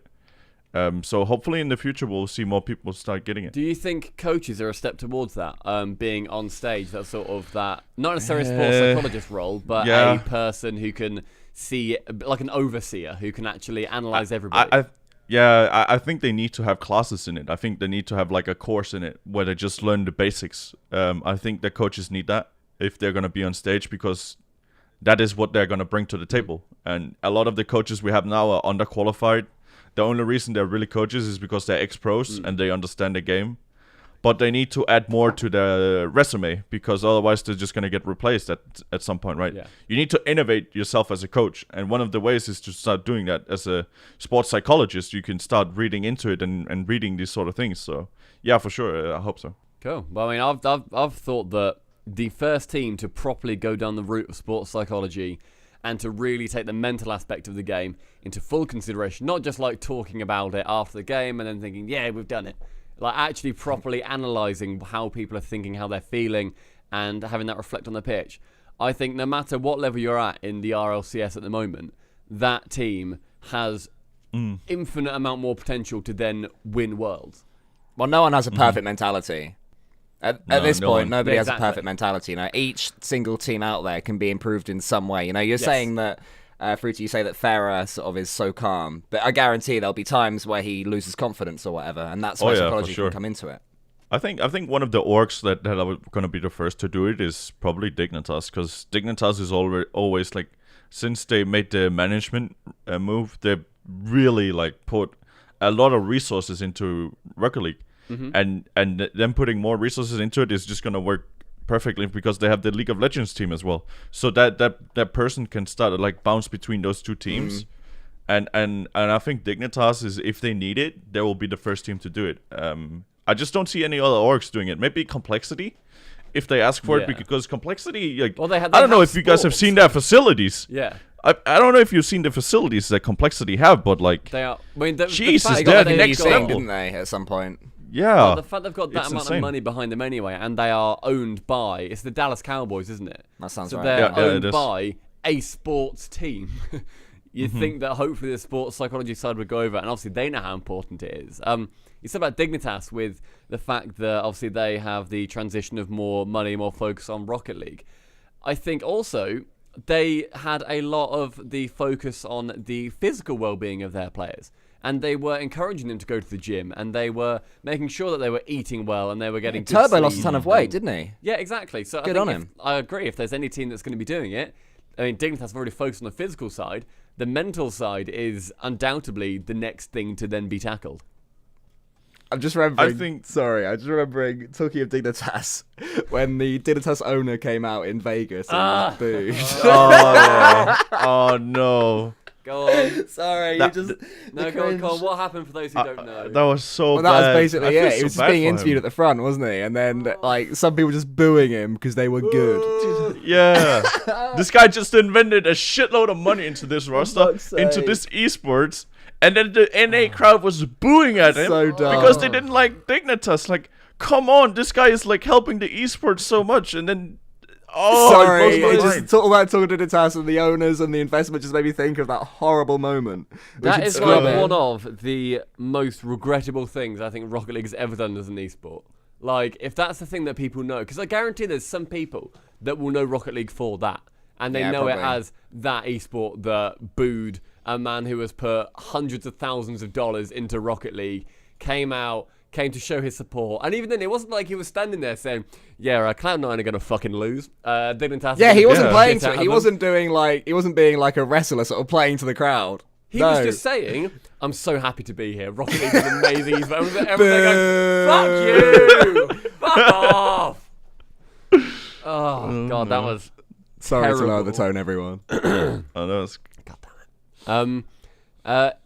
So hopefully in the future we'll see more people start getting it. Do you think coaches are a step towards that, being on stage, that sort of, that not necessarily a sports psychologist role, but a person who can see, like an overseer who can actually analyze everybody? I think they need to have classes in it. I think they need to have like a course in it where they just learn the basics. I think the coaches need that if they're going to be on stage, because that is what they're going to bring to the table. And a lot of the coaches we have now are underqualified. The only reason they're really coaches is because they're ex-pros and they understand the game. But they need to add more to their resume, because otherwise they're just going to get replaced at some point, right? Yeah. You need to innovate yourself as a coach. And one of the ways is to start doing that as a sports psychologist. You can start reading into it and reading these sort of things. So, yeah, for sure. I hope so. Cool. Well, I mean, I've thought that the first team to properly go down the route of sports psychology and to really take the mental aspect of the game into full consideration, not just like talking about it after the game and then thinking, yeah, we've done it. Like, actually properly analysing how people are thinking, how they're feeling, and having that reflect on the pitch. I think no matter what level you're at in the RLCS at the moment, that team has infinite amount more potential to then win worlds. Well, no one has a perfect mentality. At this point, nobody has a perfect mentality. You know, each single team out there can be improved in some way. You know, you're saying that, Fruity, you say that Farah sort of is so calm, but I guarantee there'll be times where he loses confidence or whatever, and that's where psychology can come into it. I think one of the orgs that are going to be the first to do it is probably Dignitas, because Dignitas is always like, since they made the management move, they really like put a lot of resources into Rocket League. And them putting more resources into it is just going to work perfectly because they have the League of Legends team as well. So that person can start to like bounce between those two teams. And I think Dignitas is, if they need it, they will be the first team to do it. I just don't see any other orgs doing it. Maybe Complexity, if they ask for it, because Complexity, like, well, I don't know if you guys have seen their facilities. Yeah. I don't know if you've seen the facilities that Complexity have, but like, They are. I mean, Jesus, They they're got the next thing, level. didn't they, at some point? Yeah. Well, the fact they've got that It's amount insane. of money behind them anyway, and they are owned by, it's the Dallas Cowboys, isn't it? That sounds so right. they're Yeah, it owned is. by a sports team. You'd think that hopefully the sports psychology side would go over, and obviously they know how important it is. You said about Dignitas with the fact that obviously they have the transition of more money, more focus on Rocket League. I think also they had a lot of the focus on the physical well-being of their players. And they were encouraging them to go to the gym, and they were making sure that they were eating well, and they were getting good Turbo lost a sleep. ton of weight, didn't he? Yeah, exactly. So Good I on think him. I agree. If there's any team that's going to be doing it, I mean, Dignitas have already focused on the physical side. The mental side is undoubtedly the next thing to then be tackled. I'm just remembering. I think- I'm just remembering talking of Dignitas when the Dignitas owner came out in Vegas and got booed. Oh, yeah. Oh no. Go on. Sorry, That- you just No, go on. What happened for those who don't know? That was so Well, bad. that was basically I feel it. He so was just bad being for interviewed him. at the front, wasn't he? And then, like, some people just booing him because they were good. Yeah. This guy just invented a shitload of money into this roster, fuck's into sake. this esports, and then the NA crowd was booing at him So dumb. because they didn't like Dignitas. Like, come on, this guy is like helping the esports so much, and then Sorry, it it blows my just mind. talk about talking to Dignitas and the owners and the investment just made me think of that horrible moment. We That should is scrub like it. one of the most regrettable things I think Rocket League has ever done as an esport. Like, if that's the thing that people know, because I guarantee there's some people that will know Rocket League for that, and they Yeah, know it probably. as that esport that booed a man who has put hundreds of thousands of dollars into Rocket League, came to show his support, and even then, it wasn't like he was standing there saying, "Yeah, Cloud9 are gonna fucking lose." Dignitas. Yeah, he wasn't Yeah. playing Shit to out it. of He them. wasn't doing like he wasn't being like a wrestler, sort of playing to the crowd. He No. was just saying, "I'm so happy to be here. Rocket League is amazing." Everyone going, "Fuck you! Fuck off!" Oh god, that was Sorry to lower terrible. the tone, everyone. Oh, that was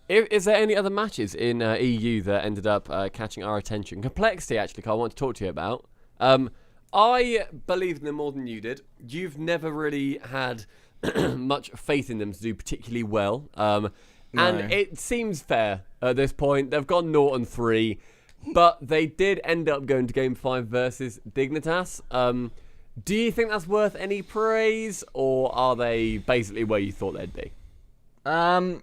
Is there any other matches in EU that ended up catching our attention? Complexity, actually, Carl, I want to talk to you about. I believe in them more than you did. You've never really had much faith in them to do particularly well. And it seems fair at this point. They've gone 0-3, but they did end up going to Game 5 versus Dignitas. Do you think that's worth any praise, or are they basically where you thought they'd be? I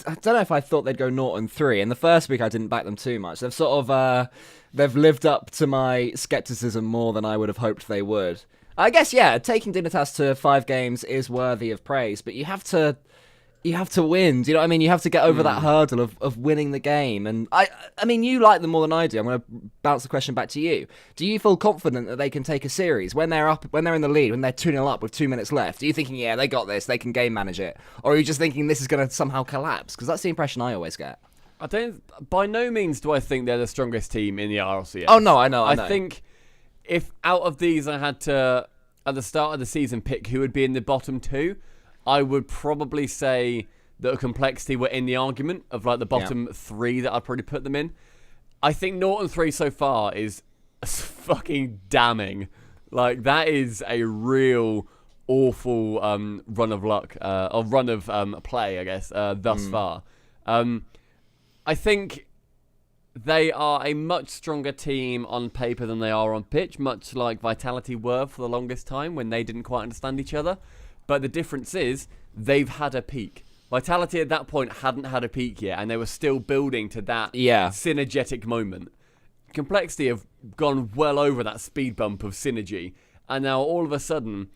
don't know if I thought they'd go 0-3. In the first week, I didn't back them too much. They've sort of they've lived up to my skepticism more than I would have hoped they would. I guess, yeah, taking Dignitas to 5 games is worthy of praise, but you have to win. Do you know what I mean? You have to get over that hurdle of winning the game. And I mean, you like them more than I do. I'm going to bounce the question back to you. Do you feel confident that they can take a series when they're up, when they're in the lead, when they're 2-0 up with 2 minutes left? Are you thinking, yeah, they got this, they can game manage it? Or are you just thinking this is going to somehow collapse? Because that's the impression I always get. By no means do I think they're the strongest team in the RLCS. Oh, no, I know. I think if out of these I had to, at the start of the season, pick who would be in the bottom 2, I would probably say that Complexity were in the argument of like the bottom 3 that I'd probably put them in. I think 0-3 so far is fucking damning. Like, that is a real awful run of luck, or run of play, I guess, thus far. I think they are a much stronger team on paper than they are on pitch, much like Vitality were for the longest time when they didn't quite understand each other. But the difference is they've had a peak. Vitality at that point hadn't had a peak yet, and they were still building to that synergetic moment. Complexity have gone well over that speed bump of synergy, and now all of a sudden,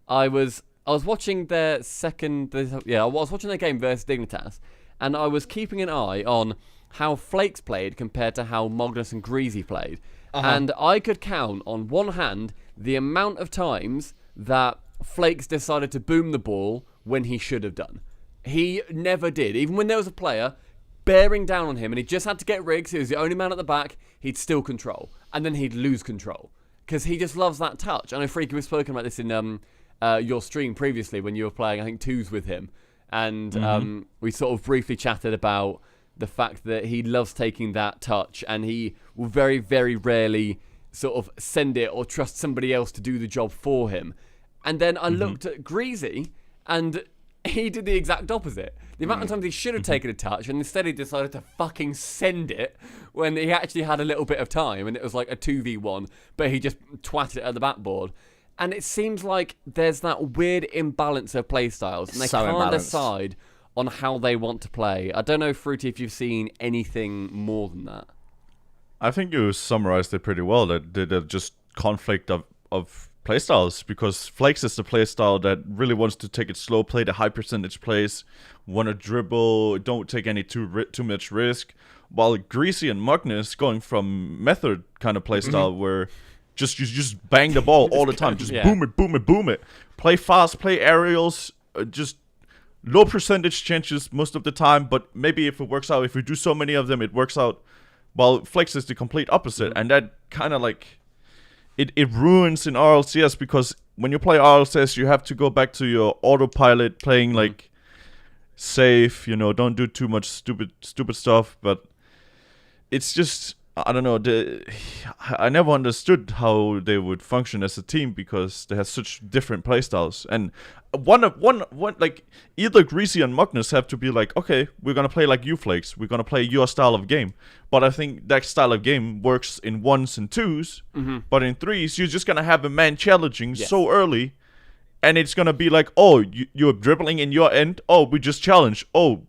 I was watching their I was watching their game versus Dignitas, and I was keeping an eye on how Flakes played compared to how Magnus and Greasy played, and I could count on one hand the amount of times that Flakes decided to boom the ball when he should have done. He never did. Even when there was a player bearing down on him and he just had to get rigs, he was the only man at the back, he'd still control. And then he'd lose control. because he just loves that touch. I know, Freaky, we've spoken about this in your stream previously when you were playing, I think, twos with him. And we sort of briefly chatted about the fact that he loves taking that touch, and he will very, very rarely sort of send it or trust somebody else to do the job for him. And then I looked at Greasy, and he did the exact opposite. The amount of times he should have taken a touch, and instead he decided to fucking send it when he actually had a little bit of time, and it was like a 2v1, but he just twatted it at the backboard. And it seems like there's that weird imbalance of play styles, and they can't decide on how they want to play. I don't know, Fruity, if you've seen anything more than that. I think you summarized it pretty well. That they're just conflict of playstyles, because Flakes is the playstyle that really wants to take it slow, play the high percentage plays, want to dribble, don't take any too much risk. While Greasy and Magnus going from method kind of playstyle where you just bang the ball all the time, just boom it. Play fast, play aerials, just low percentage changes most of the time. But maybe if it works out, if we do so many of them, it works out. While Flex is the complete opposite, and that kind of like it ruins in RLCS, because when you play RLCS, you have to go back to your autopilot, playing like safe, don't do too much stupid stuff. But it's just, I don't know. I never understood how they would function as a team, because they have such different playstyles. And one like either Greasy and Magnus have to be like, okay, we're gonna play like you, Flakes. We're gonna play your style of game. But I think that style of game works in ones and twos. But in threes, you're just gonna have a man challenging so early, and it's gonna be like, oh, you're dribbling in your end. Oh, we just challenged. Oh,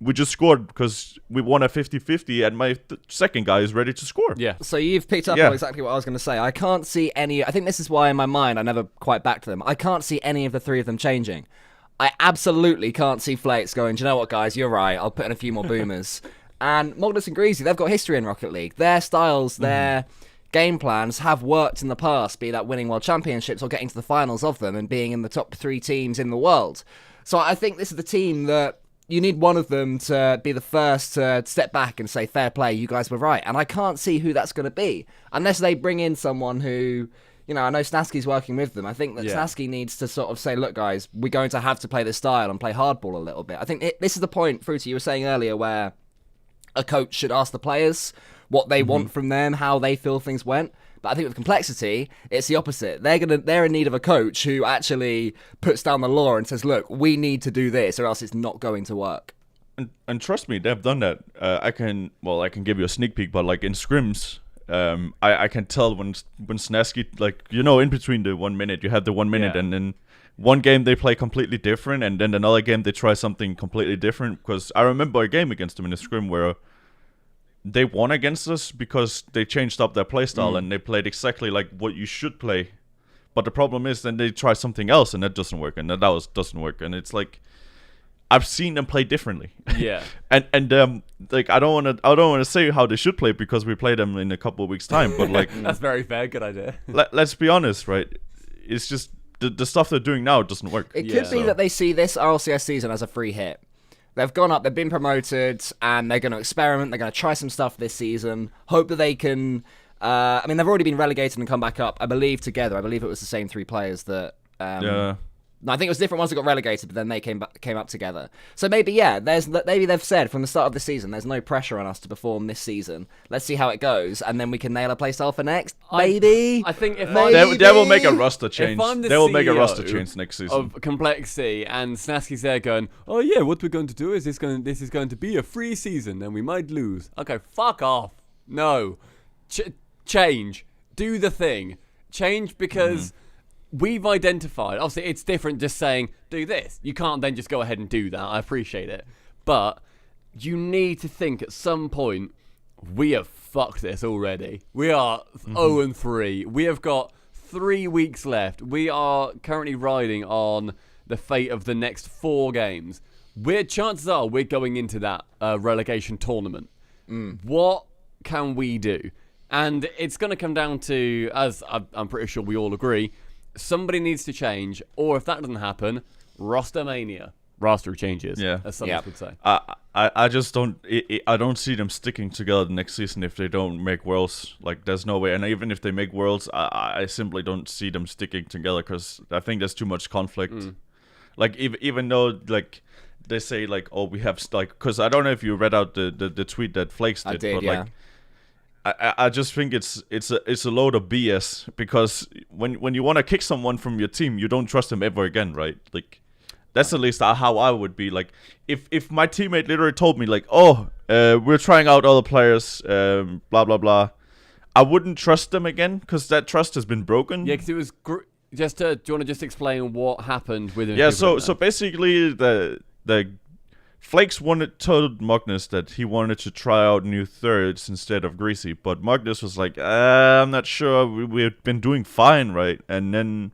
we just scored because we won a 50-50, and my second guy is ready to score. Yeah. So you've picked up on exactly what I was going to say. I can't see any... I think this is why in my mind I never quite backed them. I can't see any of the three of them changing. I absolutely can't see Flakes going, do you know what, guys? You're right. I'll put in a few more boomers. And Magnus and Greasy, they've got history in Rocket League. Their styles, their game plans have worked in the past, be that winning world championships or getting to the finals of them and being in the top 3 teams in the world. So I think this is the team that you need one of them to be the first to step back and say, fair play, you guys were right. And I can't see who that's going to be, unless they bring in someone who, I know Snasky's working with them. I think that Snasky needs to sort of say, look, guys, we're going to have to play this style and play hardball a little bit. I think this is the point, Fruity, you were saying earlier, where a coach should ask the players what they want from them, how they feel things went. But I think with Complexity, it's the opposite. They're in need of a coach who actually puts down the law and says, look, we need to do this or else it's not going to work. And trust me, they've done that. I can give you a sneak peek, but like in scrims, I can tell when Snasky, like, in between the 1 minute, you have the 1 minute, and then one game they play completely different, and then another game they try something completely different. Because I remember a game against them in a scrim where they won against us because they changed up their playstyle and they played exactly like what you should play. But the problem is then they try something else and that doesn't work, and doesn't work. And it's like, I've seen them play differently. Yeah. and like I don't want to say how they should play because we play them in a couple of weeks time. But like that's very fair. Good idea. Let's be honest, right? It's just the stuff they're doing now doesn't work. It could be that they see this RLCS season as a free hit. They've gone up, they've been promoted, and they're going to experiment. They're going to try some stuff this season. Hope that they can... they've already been relegated and come back up, I believe, together. I believe it was the same 3 players that... No, I think it was different ones that got relegated, but then they came up together. So maybe they've said from the start of the season, there's no pressure on us to perform this season. Let's see how it goes, and then we can nail a playstyle for next. Maybe. I think if they will make a roster change. They will make a roster change next season of Complexity, and Snasky's there going, "Oh yeah, what we're going to do is this is going to be a free season, and we might lose." Okay, fuck off. No, change. Do the thing. Change because. We've identified, obviously it's different just saying, do this. You can't then just go ahead and do that. I appreciate it. But you need to think at some point, we have fucked this already. We are 0-3. We have got 3 weeks left. We are currently riding on the fate of the next 4 games. Chances are we're going into that relegation tournament. What can we do? And it's going to come down to, as I'm pretty sure we all agree, somebody needs to change, or if that doesn't happen, roster mania. Roster changes, as some would say. I just don't. I don't see them sticking together next season if they don't make Worlds. Like, there's no way. And even if they make Worlds, I simply don't see them sticking together because I think there's too much conflict. Like, even though like they say like, oh, we have like, because I don't know if you read out the tweet that Flakes did. I did, but yeah. like, I just think it's a load of BS because when you want to kick someone from your team, you don't trust them ever again, right? Like, that's at least how I would be. Like, if my teammate literally told me like, oh, we're trying out other players, blah blah blah, I wouldn't trust them again because that trust has been broken. Yeah, because it was do you want to just explain what happened with him? Yeah, so basically the Flakes told Magnus that he wanted to try out new thirds instead of Greasy, but Magnus was like, I'm not sure, we've been doing fine, right? And then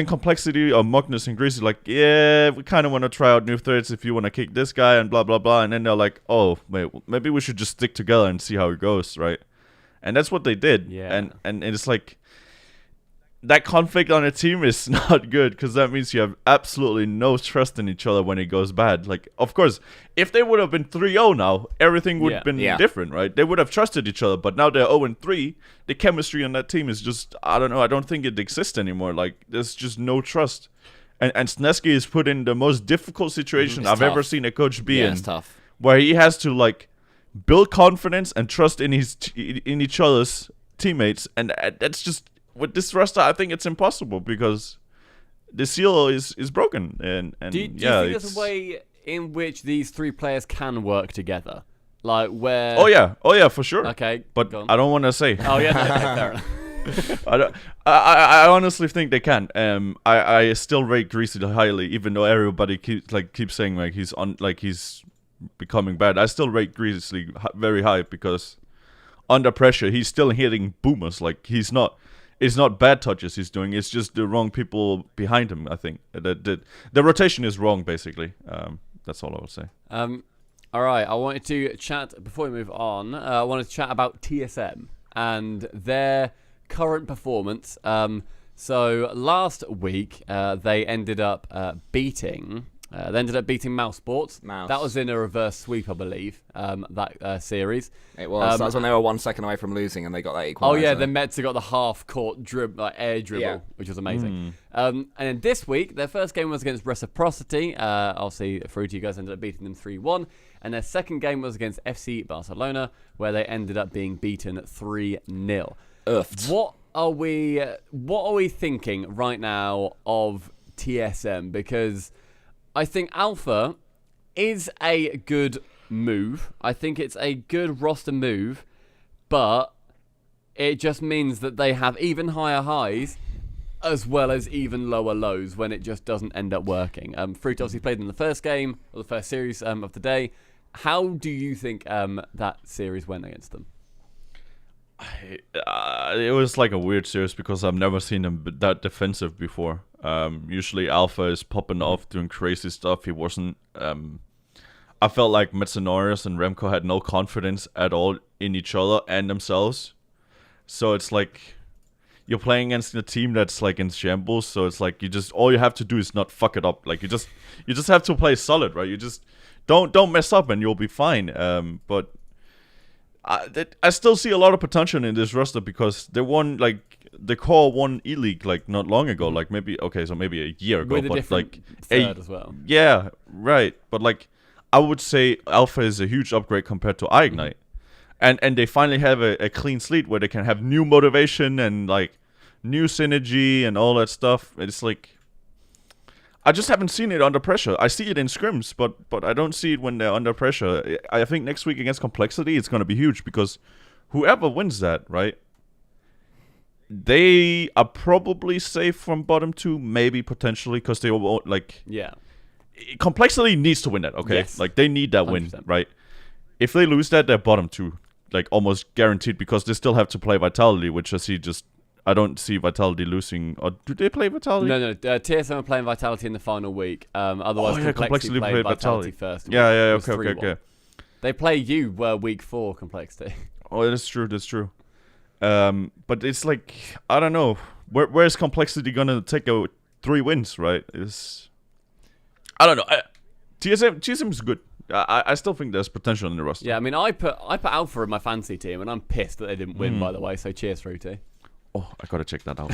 Complexity or Magnus and Greasy like, yeah, we kind of want to try out new thirds if you want to kick this guy and blah blah blah. And then they're like, oh, wait, maybe we should just stick together and see how it goes, right? And that's what they did. Yeah. And it's like, that conflict on a team is not good because that means you have absolutely no trust in each other when it goes bad. Like, of course, if they would have been 3-0 now, everything would have been different, right? They would have trusted each other, but now they're 0-3. The chemistry on that team is just, I don't know, I don't think it exists anymore. Like, there's just no trust. And Sneski is put in the most difficult situation I've ever seen a coach be in. It's tough. Where he has to, like, build confidence and trust in in each other's teammates, and that's just... With this roster, I think it's impossible because the seal is broken. And do you think there's a way in which these three players can work together? Like where... Oh yeah, for sure. Okay, but I don't want to say. Oh yeah, fair enough. I honestly think they can. I still rate Greasy highly, even though everybody keeps saying like he's becoming bad. I still rate Greasy very high because under pressure he's still hitting boomers. Like, it's not bad touches he's doing. It's just the wrong people behind him, I think. The rotation is wrong, basically. That's all I will say. All right. I wanted to chat, before we move on, I wanted to chat about TSM and their current performance. So last week, they ended up beating... Mouse Sports. That was in a reverse sweep, I believe, that series. It was. That was when they were 1 second away from losing and they got that equaliser. Oh, yeah, the Mets got the half-court air dribble, which was amazing. And then this week, their first game was against Reciprocity. Obviously, Fruity, you guys ended up beating them 3-1. And their second game was against FC Barcelona, where they ended up being beaten 3-0. What are we thinking right now of TSM? Because... I think Alpha is a good move. I think it's a good roster move, but it just means that they have even higher highs as well as even lower lows when it just doesn't end up working. Fruit obviously played in the first game, or the first series of the day. How do you think that series went against them? It was like a weird series because I've never seen him that defensive before. Usually Alpha is popping off doing crazy stuff. He wasn't. I felt like Metsanorius and Remco had no confidence at all in each other and themselves. So it's like you're playing against a team that's like in shambles. So it's like all you have to do is not fuck it up. Like you just have to play solid, right? You just don't mess up and you'll be fine. But I still see a lot of potential in this roster because they won the core won E-League like not long ago, like maybe a year ago, with a but different like third as well. Yeah, right. But like I would say Alpha is a huge upgrade compared to iIgnite, and they finally have a clean slate where they can have new motivation and like new synergy and all that stuff. It's like I just haven't seen it under pressure. I see it in scrims, but I don't see it when they're under pressure. I think next week against Complexity, it's going to be huge because whoever wins that, right, they are probably safe from bottom two, maybe potentially, because they will, like... Yeah. Complexity needs to win that, okay? Yes. Like, they need that 100%. Win, right? If they lose that, they're bottom two, like, almost guaranteed, because they still have to play Vitality, which I don't see Vitality losing. Or do they play Vitality? No. TSM are playing Vitality in the final week. Otherwise, Complexity play Vitality first. Yeah. Okay. They play you week 4, Complexity. Oh, that's true. But it's like, I don't know. Where's Complexity gonna take 3 wins, right? I don't know. TSM is good. I still think there's potential in the roster. Yeah, I mean, I put Alpha in my fantasy team, and I'm pissed that they didn't win. By the way, so cheers, Fruity. Oh, I gotta check that out.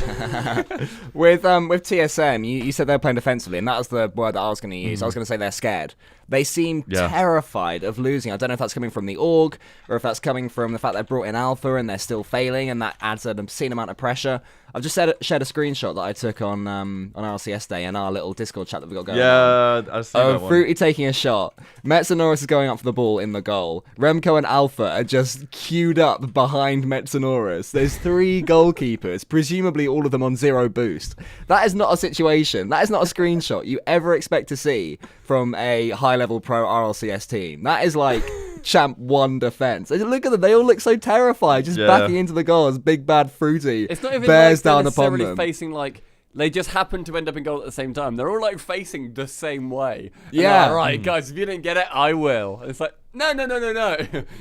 With TSM, you said they're playing defensively, and that was the word that I was going to use. I was going to say they're scared. They seem terrified of losing. I don't know if that's coming from the org, or if that's coming from the fact they brought in Alpha and they're still failing, and that adds an obscene amount of pressure. I've just shared a screenshot that I took on RLCS Day in our little Discord chat that we got going on. I see that one. Fruity taking a shot. Metzonorus is going up for the ball in the goal. Remco and Alpha are just queued up behind Metzonorus. There's 3 goalkeepers, presumably all of them on 0 boost. That is not a situation. That is not a screenshot you ever expect to see from a high-level pro RLCS team. That is like Champ 1 defense. Look at them. They all look so terrified, just backing into the goal as big bad Fruity it's not even bears like down they're upon necessarily them. facing like they just happen to end up in goal at the same time. They're all like facing the same way. And Yeah. like, right, guys, if you didn't get it, I will. It's like no. You need to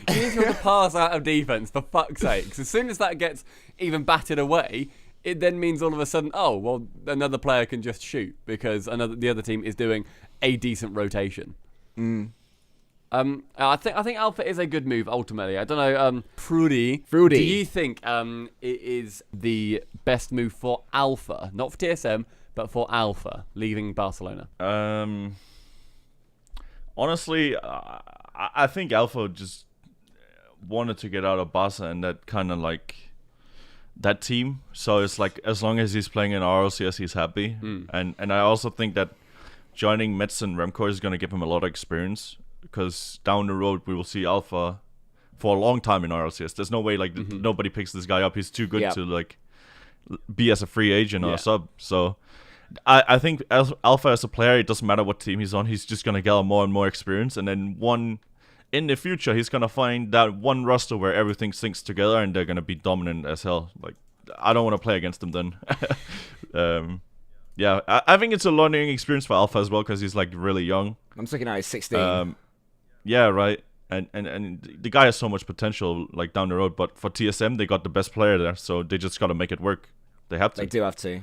be able to pass out of defense for fuck's sake. 'Cause as soon as that gets even batted away, it then means all of a sudden, oh well, another player can just shoot because the other team is doing a decent rotation. I think Alpha is a good move ultimately. I don't know, Fruity. Do you think it is the best move for Alpha, not for TSM, but for Alpha leaving Barcelona? Honestly, I think Alpha just wanted to get out of Barca and that kind of like that team. So it's like as long as he's playing in RLCS, he's happy. And I also think that joining Metz and Remco is going to give him a lot of experience. Because down the road we will see Alpha for a long time in RLCS. There's no way like nobody picks this guy up. He's too good to like be as a free agent or a sub. So I think Alpha as a player, it doesn't matter what team he's on. He's just gonna get more and more experience, and then in the future he's gonna find that one roster where everything syncs together and they're gonna be dominant as hell. Like I don't want to play against them then. Yeah, I think it's a learning experience for Alpha as well because he's like really young. I'm thinking now he's 16. Yeah, right. And the guy has so much potential like down the road, but for TSM they got the best player there, so they just got to make it work. They have to. They do have to.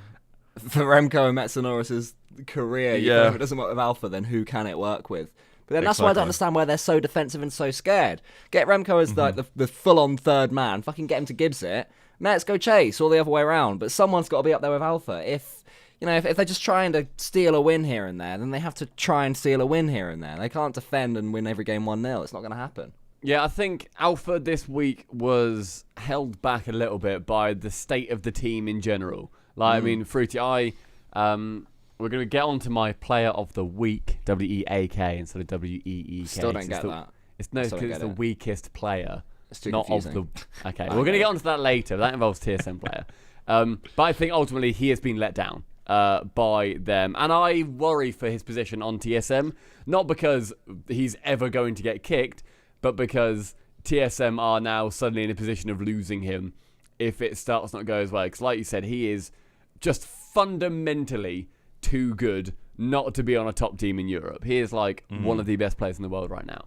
For Remco and Metzonorus' career, if it doesn't work with Alpha, then who can it work with? But then that's why I don't understand why they're so defensive and so scared. Get Remco as like the full-on third man. Fucking get him to Gibbs it. Mets go chase, all the other way around. But someone's got to be up there with Alpha. If they're just trying to steal a win here and there, then they have to try and steal a win here and there. They can't defend and win every game 1-0. It's not going to happen. Yeah, I think Alpha this week was held back a little bit by the state of the team in general. Like, I mean, Fruity, we're going to get on to my player of the week, W-E-A-K instead of W-E-E-K. Still don't get that. It's because it's the weakest player. It's too not confusing. of the. Okay, we're going to get onto that later. That involves TSM player. But I think ultimately he has been let down by them, and I worry for his position on TSM, not because he's ever going to get kicked, but because TSM are now suddenly in a position of losing him if it starts not go as well. Because like you said, he is just fundamentally too good not to be on a top team in Europe. He is like one of the best players in the world right now.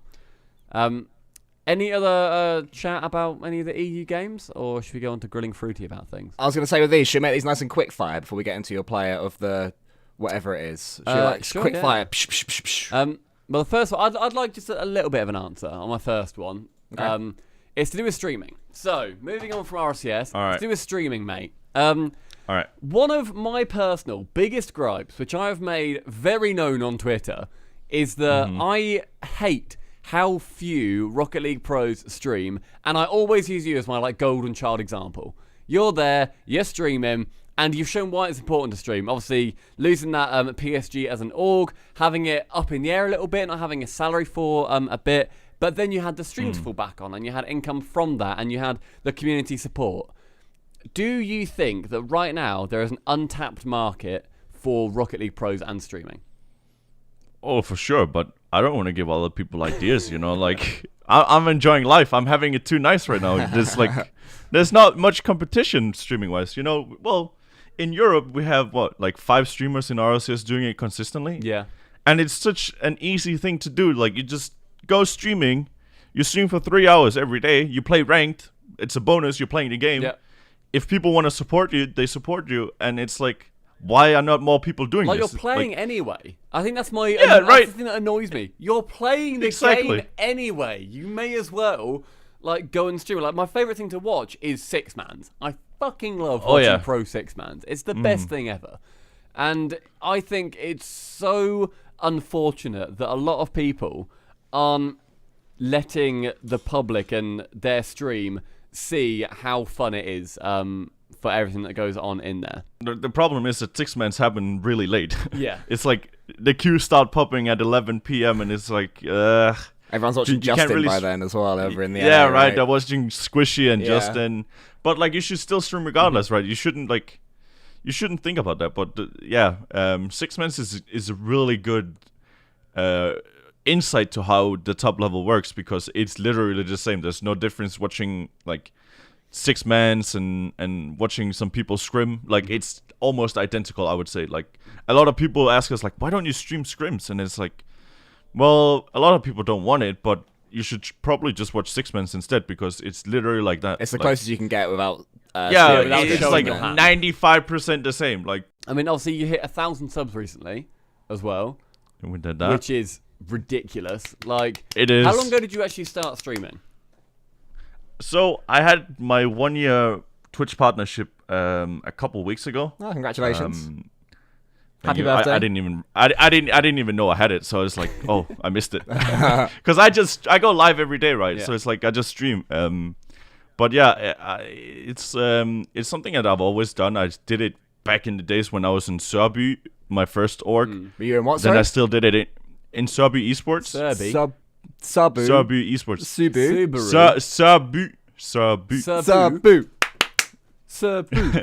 Any other chat about any of the EU games, or should we go on to grilling Fruity about things? I was going to say with these, should we make these nice and quick fire before we get into your player of the whatever it is? Sure, quick yeah. fire. Well, the first one, I'd like just a little bit of an answer on my first one. Okay. It's to do with streaming. So, moving on from RCS, All right. it's to do with streaming, mate. All right. One of my personal biggest gripes, which I have made very known on Twitter, is that I hate how few Rocket League pros stream, and I always use you as my like golden child example. You're there, you're streaming, and you've shown why it's important to stream. Obviously, losing that PSG as an org, having it up in the air a little bit, not having a salary for a bit, but then you had the streams fall back on, and you had income from that, and you had the community support. Do you think that right now there is an untapped market for Rocket League pros and streaming? Oh, for sure, but I don't want to give other people ideas, like I'm enjoying life. I'm having it too nice right now. There's not much competition streaming wise, well, in Europe we have 5 streamers in RLCS doing it consistently. Yeah. And it's such an easy thing to do. Like you just go streaming, you stream for 3 hours every day, you play ranked, it's a bonus, you're playing the game. Yeah. If people want to support you, they support you, and it's like why are not more people doing Like this? you're playing anyway. I think that's my Yeah, that's right. the thing that annoys me. You're playing the Exactly. game anyway. You may as well like go and stream. Like my favorite thing to watch is six mans. I fucking love watching yeah. pro six mans. It's the best thing ever. And I think it's so unfortunate that a lot of people aren't letting the public and their stream see how fun it is for everything that goes on in there. The problem is that six mans happen really late. Yeah. It's like the queues start popping at 11 p.m. and it's like, Everyone's watching you can't Justin really by then as well over in the yeah, NA, right. They're watching Squishy and Yeah. Justin, but like you should still stream regardless, right? You shouldn't think about that. But six mans is a really good insight to how the top level works, because it's literally the same. There's no difference watching like six mans and watching some people scrim. Like it's almost identical, I would say. Like a lot of people ask us like, why don't you stream scrims? And it's like, well, a lot of people don't want it, but you should probably just watch six mans instead, because it's literally like that. It's the like, closest you can get without. yeah, without it's showing like your hand. 95% the same. Like I mean, obviously you hit 1,000 subs recently as well, we did that. which is ridiculous. Like, It is. How long ago did you actually start streaming? So I had my 1 year Twitch partnership a couple weeks ago. Oh, congratulations! Thank Happy you. birthday! I didn't even know I had it, so it's like, oh, I missed it, because I go live every day, right? Yeah. So it's like I just stream. But yeah, it's something that I've always done. I did it back in the days when I was in Serby, my first org. Were you in what? Then Sorry? I still did it in Serby esports. Serby. Sabu. Serby esports. Subu. Subaru. Serby. Sabu.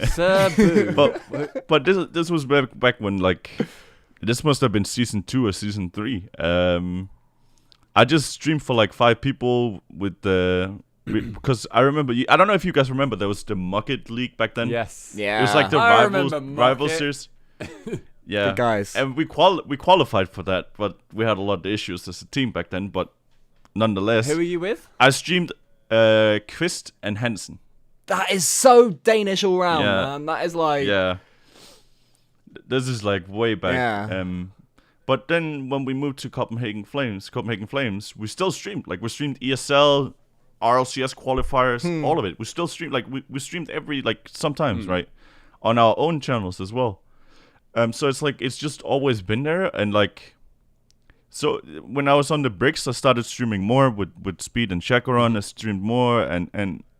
Sabu. But this was back when, like, this must have been season 2 or season 3. I just streamed for like 5 people because I remember, I don't know if you guys remember, there was the Mucket League back then. Yes. Yeah. It was like the I rivals remember rival Mucket. series. Yeah. Good guys. And we qualified for that, but we had a lot of issues as a team back then. But nonetheless, Who are you with? I streamed Quist and Hansen. That is so Danish all round, Yeah. man. That is like. Yeah. This is like way back. Yeah. But then when we moved to Copenhagen Flames, we still streamed. Like we streamed ESL, RLCS qualifiers, all of it. We still streamed. Like we streamed every, like, sometimes, right, on our own channels as well. So it's like it's just always been there. And like, so when I was on the bricks, I started streaming more with Speed and Chakaron. I streamed more, and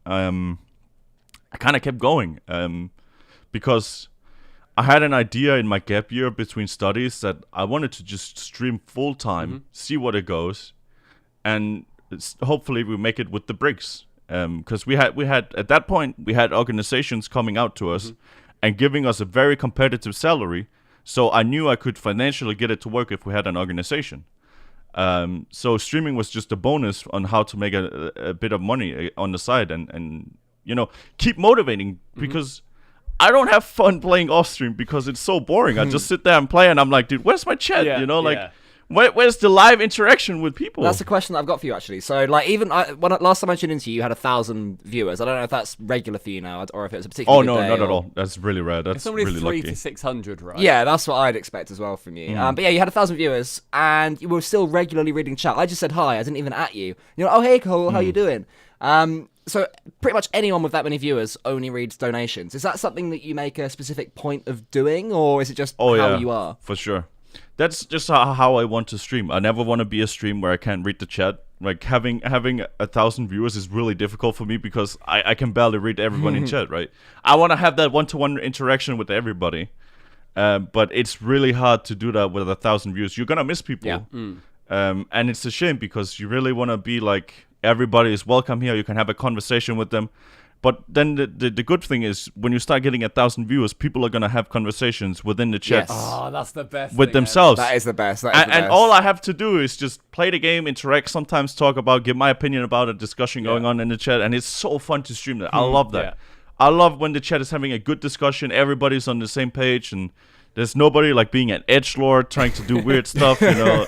I kind of kept going because I had an idea in my gap year between studies that I wanted to just stream full time, see what it goes, and hopefully we make it with the bricks. Because we had at that point we had organizations coming out to us and giving us a very competitive salary, so I knew I could financially get it to work if we had an organization. So streaming was just a bonus on how to make a bit of money on the side and you know, keep motivating, because I don't have fun playing off stream because it's so boring. I just sit there and play and I'm like, dude, where's my chat? Yeah, you know, like yeah. where's the live interaction with people? That's the question that I've got for you, actually. So, like, even last time I tuned into you, you had 1,000 viewers. I don't know if that's regular for you now, or if it's a particular. Oh no, not at all. That's really rare. That's It's only really 3 lucky. to 600, right? Yeah, that's what I'd expect as well from you. But yeah, you had 1,000 viewers, and you were still regularly reading chat. I just said hi. I didn't even at you. You're like, oh, hey, Cole, how you doing? So pretty much anyone with that many viewers only reads donations. Is that something that you make a specific point of doing, or is it just how you are? For sure. That's just how I want to stream. I never want to be a stream where I can't read the chat. Like having 1,000 viewers is really difficult for me because I can barely read everyone in chat, right? I want to have that one-to-one interaction with everybody. But it's really hard to do that with 1,000 views. You're going to miss people. Yeah. And it's a shame because you really want to be like, everybody is welcome here. You can have a conversation with them. But then the good thing is when you start getting 1,000 viewers, people are going to have conversations within the chat Yes. Oh, that's the best. with thing themselves. That is the best. That is the And best. all I have to do is just play the game, interact, sometimes talk about, give my opinion about a discussion going on in the chat. And it's so fun to stream that. I love that. Yeah. I love when the chat is having a good discussion. Everybody's on the same page and there's nobody like being an edgelord trying to do weird stuff, you know.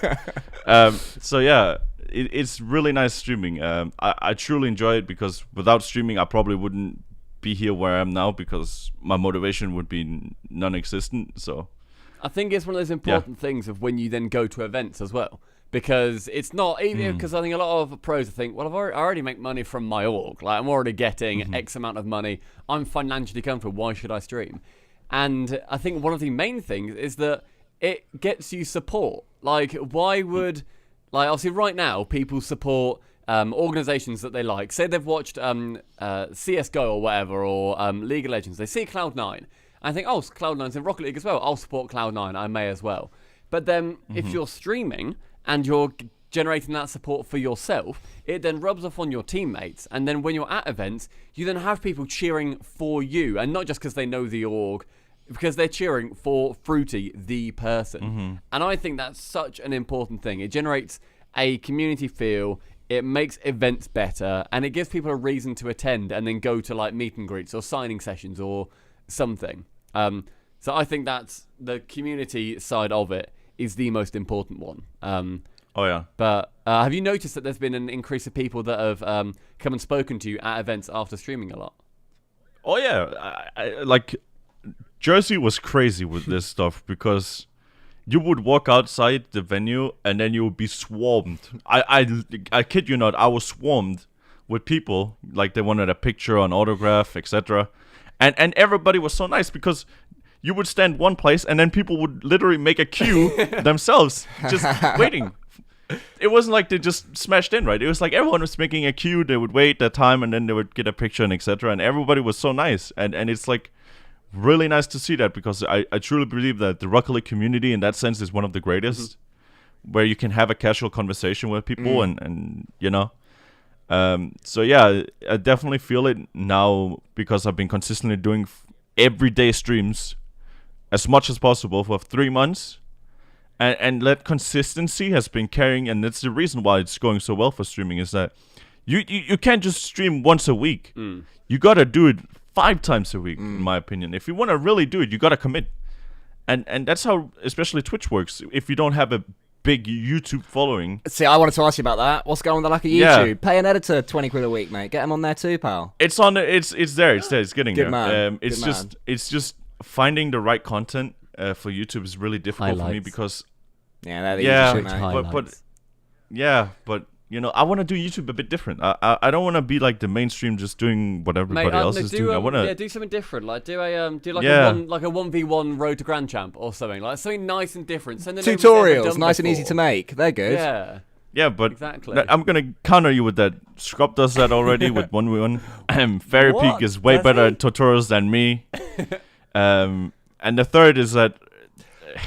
So yeah, it's really nice streaming. I truly enjoy it because without streaming, I probably wouldn't be here where I am now because my motivation would be non-existent. So I think it's one of those important things of when you then go to events as well. Because it's not even because I think a lot of pros think, well, I already make money from my org. Like I'm already getting X amount of money. I'm financially comfortable. Why should I stream? And I think one of the main things is that it gets you support. Like why would obviously right now people support organizations that they like. Say they've watched CS:GO or whatever or League of Legends. They see Cloud9 and think, oh, Cloud9's in Rocket League as well. I'll support Cloud9. I may as well. But then if you're streaming and you're generating that support for yourself, it then rubs off on your teammates. And then when you're at events, you then have people cheering for you. And not just because they know the org, because they're cheering for Fruity, the person. And I think that's such an important thing. It generates a community feel. It makes events better. And it gives people a reason to attend and then go to like meet and greets or signing sessions or something. So I think that's the community side of it is the most important one. But have you noticed that there's been an increase of people that have come and spoken to you at events after streaming a lot? Oh yeah, I like Jersey was crazy with this stuff because you would walk outside the venue and then you would be swarmed. I kid you not, I was swarmed with people, like they wanted a picture, an autograph, etc. And everybody was so nice because you would stand one place and then people would literally make a queue themselves, just waiting. It wasn't like they just smashed in, right? It was like everyone was making a queue. They would wait their time and then they would get a picture and etc. And everybody was so nice. And it's like really nice to see that because I truly believe that the Rocket League community in that sense is one of the greatest, where you can have a casual conversation with people and you know. So yeah, I definitely feel it now because I've been consistently doing everyday streams as much as possible for 3 months, and that consistency has been carrying, and that's the reason why it's going so well for streaming, is that you can't just stream once a week. You gotta do it 5 times a week, in my opinion. If you want to really do it, you gotta commit, and that's how especially Twitch works. If you don't have a big YouTube following. See, I wanted to ask you about that. What's going on with the lack of YouTube? Yeah. Pay an editor 20 quid a week, mate. Get him on there too, pal. It's on. It's there. It's there. It's getting Good there. Man. It's just finding the right content for YouTube is really difficult for me because but you know, I want to do YouTube a bit different. I don't want to be like the mainstream just doing what everybody else is doing. I want to do something different. Like do a 1v1 Road to Grand Champ or something. Like something nice and different. Tutorials, nice and easy to make. They're good. Yeah, but exactly. I'm gonna counter you with that. Scrub does that already with 1v1. Fairy Peak is way better at tutorials than me. And the third is that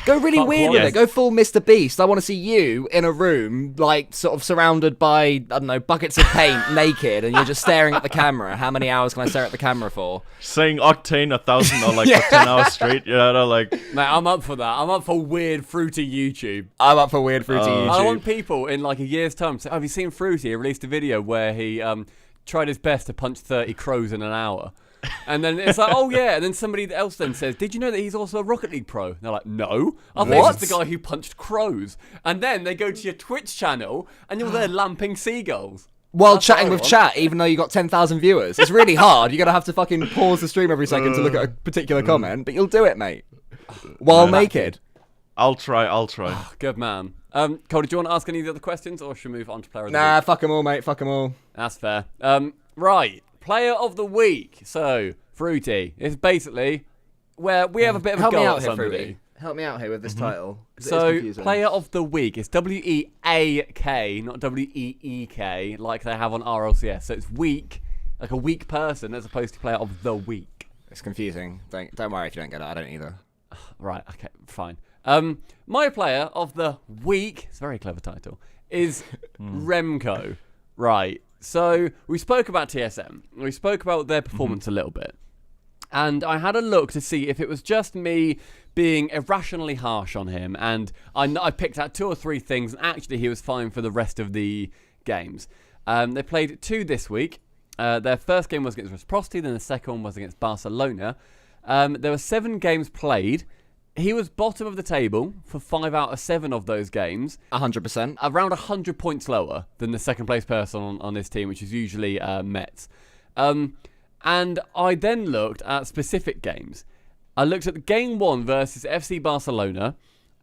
go really weird with it. Go full Mr. Beast. I want to see you in a room, like sort of surrounded by, I don't know, buckets of paint, naked, and you're just staring at the camera. How many hours can I stare at the camera for? Saying Octane 1,000 or like for 10 hours straight. You know, like. Mate, I'm up for that. I'm up for weird, fruity YouTube. I'm up for weird, fruity YouTube. I want people in like a year's time to say, have you seen Fruity? He released a video where he tried his best to punch 30 crows in an hour. And then it's like, oh yeah, and then somebody else then says, did you know that he's also a Rocket League pro? And they're like, no, I thought he's the guy who punched crows. And then they go to your Twitch channel and you're there lamping seagulls. While chatting with chat, even though you got 10,000 viewers. It's really hard. You're going to have to fucking pause the stream every second to look at a particular comment, but you'll do it, mate. While naked. I'll try. Good man. Cole, do you want to ask any of the other questions or should we move on to player of the week? Nah, fuck them all, mate. Fuck them all. That's fair. Right. Player of the week. So, Fruity. It's basically where we have a bit of a go at somebody. Help me out here with this title. So, player of the week. It's W-E-A-K, not W-E-E-K, like they have on RLCS. So it's week, like a weak person, as opposed to player of the week. It's confusing. Don't worry if you don't get it. I don't either. Right. Okay. Fine. My player of the week. It's a very clever title. Is Remco. Right. So we spoke about TSM. We spoke about their performance a little bit. And I had a look to see if it was just me being irrationally harsh on him. And I picked out 2 or 3 things. And actually, he was fine for the rest of the games. They played 2 this week. Their first game was against Reciprocity. Then the second one was against Barcelona. There were 7 games played. He was bottom of the table for 5 out of 7 of those games. 100%. Around 100 points lower than the second place person on this team, which is usually Mets. And And I then looked at specific games. I looked at game 1 versus FC Barcelona,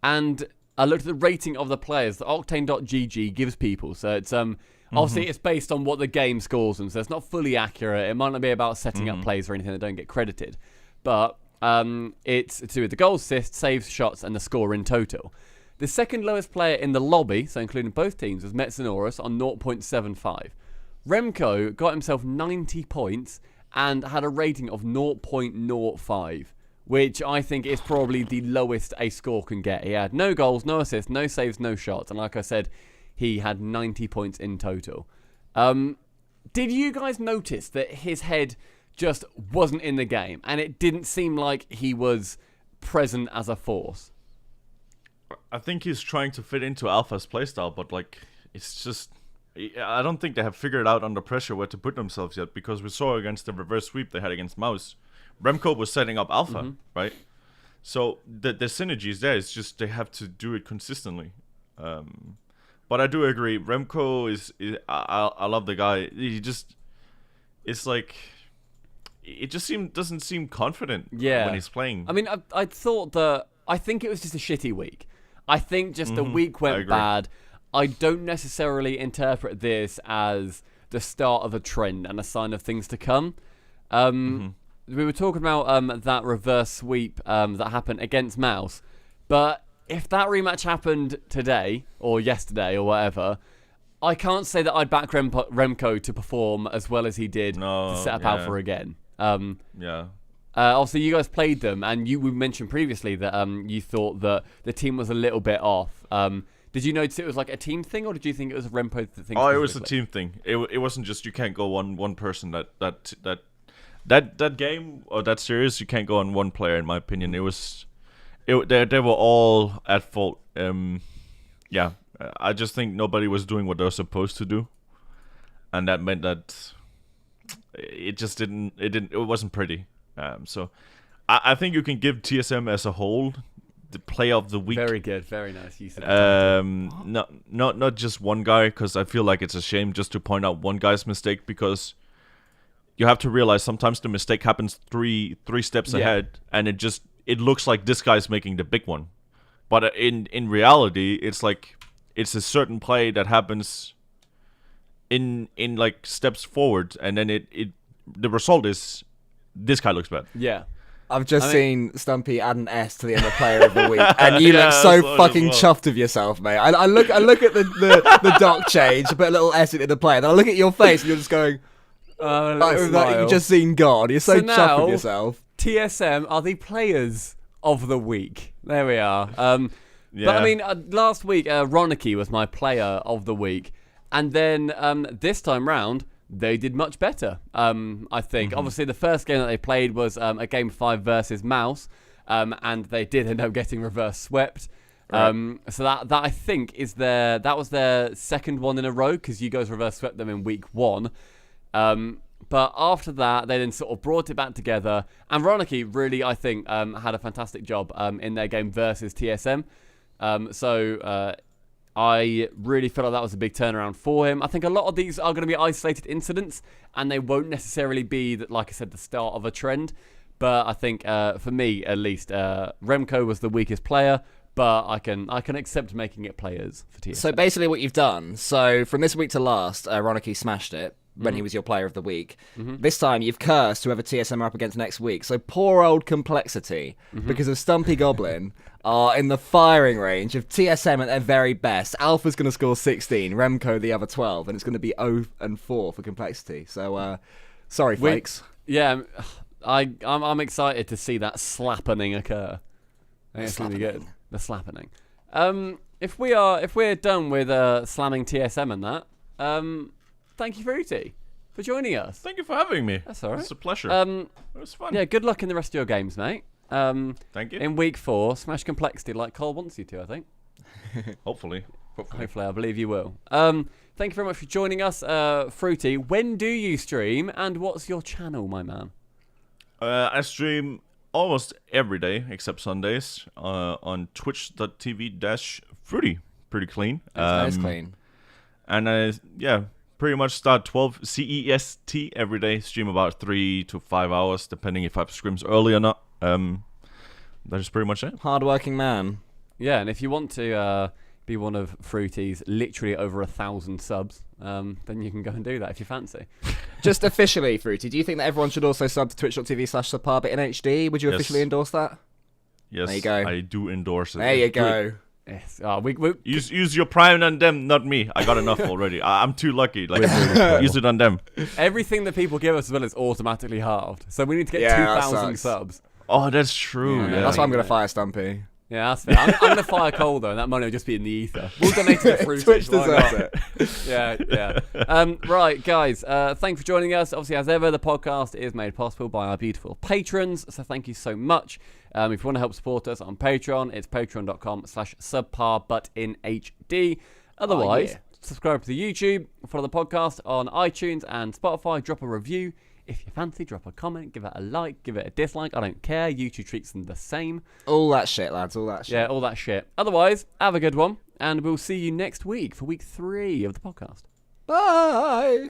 and I looked at the rating of the players that Octane.gg gives people. So it's obviously it's based on what the game scores them, so it's not fully accurate. It might not be about setting up plays or anything that don't get credited. But it's to do with the goals, assists, saves, shots, and the score in total. The second lowest player in the lobby, so including both teams, was Metsonoris on 0.75. Remco got himself 90 points and had a rating of 0.05, which I think is probably the lowest a score can get. He had no goals, no assists, no saves, no shots, and like I said, he had 90 points in total. Did you guys notice that his head just wasn't in the game, and it didn't seem like he was present as a force? I think he's trying to fit into Alpha's playstyle, but like it's just, I don't think they have figured out under pressure where to put themselves yet, because we saw against the reverse sweep they had against Mouse, Remco was setting up Alpha, right? So the synergy is there. It's just they have to do it consistently. But I do agree, Remco is I love the guy. He just, it's like, it just doesn't seem confident when he's playing. I mean, I thought that, I think it was just a shitty week. I think just the week went bad. I don't necessarily interpret this as the start of a trend and a sign of things to come. We were talking about that reverse sweep that happened against Mouse, but if that rematch happened today or yesterday or whatever, I can't say that I'd back Remco to perform as well as he did to set up Alpha again. Also, you guys played them, and we mentioned previously that you thought that the team was a little bit off. Did you notice it was like a team thing, or did you think it was a Remco thing? Oh, it was a team thing. It wasn't just you can't go one person. That game or that series, you can't go on one player. In my opinion, they were all at fault. I just think nobody was doing what they were supposed to do, and that meant that it just didn't. It wasn't pretty. So I think you can give TSM as a whole the play of the week. Very good, very nice. You said not just one guy, because I feel like it's a shame just to point out one guy's mistake, because you have to realize sometimes the mistake happens three steps ahead, and it looks like this guy's making the big one, but in reality, it's like it's a certain play that happens in like steps forward, and then the result is this guy looks bad. Yeah. I've just seen Stumpy add an S to the end of Player of the Week, and you look so fucking chuffed of yourself, mate. I look at the doc change, put a little S into the player, then I look at your face, and you're just going, like you've just seen God. You're so chuffed with yourself. TSM are the Players of the Week. There we are. But I mean, last week, Ronicky was my Player of the Week, and then this time round, they did much better, I think. Obviously, the first game that they played was a Game 5 versus Mouse, and they did end up getting reverse swept. So that I think that was their second one in a row, because you guys reverse swept them in week 1. But after that, they then sort of brought it back together, and Ronicky really, I think, had a fantastic job in their game versus TSM. So I really feel like that was a big turnaround for him. I think a lot of these are going to be isolated incidents, and they won't necessarily be, like I said, the start of a trend. But I think, for me at least, Remco was the weakest player, but I can accept making it players for TSM. So basically what you've done, so from this week to last, Ronicky smashed it when he was your Player of the Week. This time you've cursed whoever TSM are up against next week. So poor old Complexity, because of Stumpy Goblin, are in the firing range of TSM at their very best. Alpha's going to score 16, Remco the other 12, and it's going to be 0 and 4 for Complexity. So, sorry, folks. Yeah, I'm excited to see that slappening occur. I think it's going to be good. The slappening. If we're done with slamming TSM and that, thank you, Fruity, for joining us. Thank you for having me. That's all right. It's a pleasure. It was fun. Yeah, good luck in the rest of your games, mate. Thank you. In week 4, smash Complexity like Cole wants you to, I think. Hopefully, I believe you will. Thank you very much for joining us, Fruity. When do you stream, and what's your channel, my man? I stream almost every day except Sundays on twitch.tv/Fruity. Pretty clean. That's clean. And pretty much start 12 CEST every day. Stream about 3 to 5 hours, depending if I have scrims early or not. That is pretty much it. Hardworking man. Yeah, and if you want to be one of Fruity's literally over 1,000 subs, then you can go and do that if you fancy. Just officially, Fruity, do you think that everyone should also sub to twitch.tv/subparbit in HD? Would you officially endorse that? Yes, there you go. I do endorse it. There you go. Yes. we use your Prime on them, not me. I got enough already. I'm too lucky. Like, use it on them. Everything that people give us as well is automatically halved. So we need to get 2,000 subs. Oh, that's true. Yeah. That's why I'm going to fire Stumpy. Yeah, that's fair. I'm going to fire Cole, though, and that money will just be in the ether. We'll donate to the Fruity. Twitch deserves it. Yeah. Right, guys, thanks for joining us. Obviously, as ever, the podcast is made possible by our beautiful patrons, so thank you so much. If you want to help support us on Patreon, it's patreon.com/subpar-but-in-HD. Otherwise, subscribe to the YouTube, follow the podcast on iTunes and Spotify, drop a review. If you fancy, drop a comment, give it a like, give it a dislike. I don't care. YouTube treats them the same. All that shit, lads. All that shit. Yeah, all that shit. Otherwise, have a good one, and we'll see you next week for week 3 of the podcast. Bye.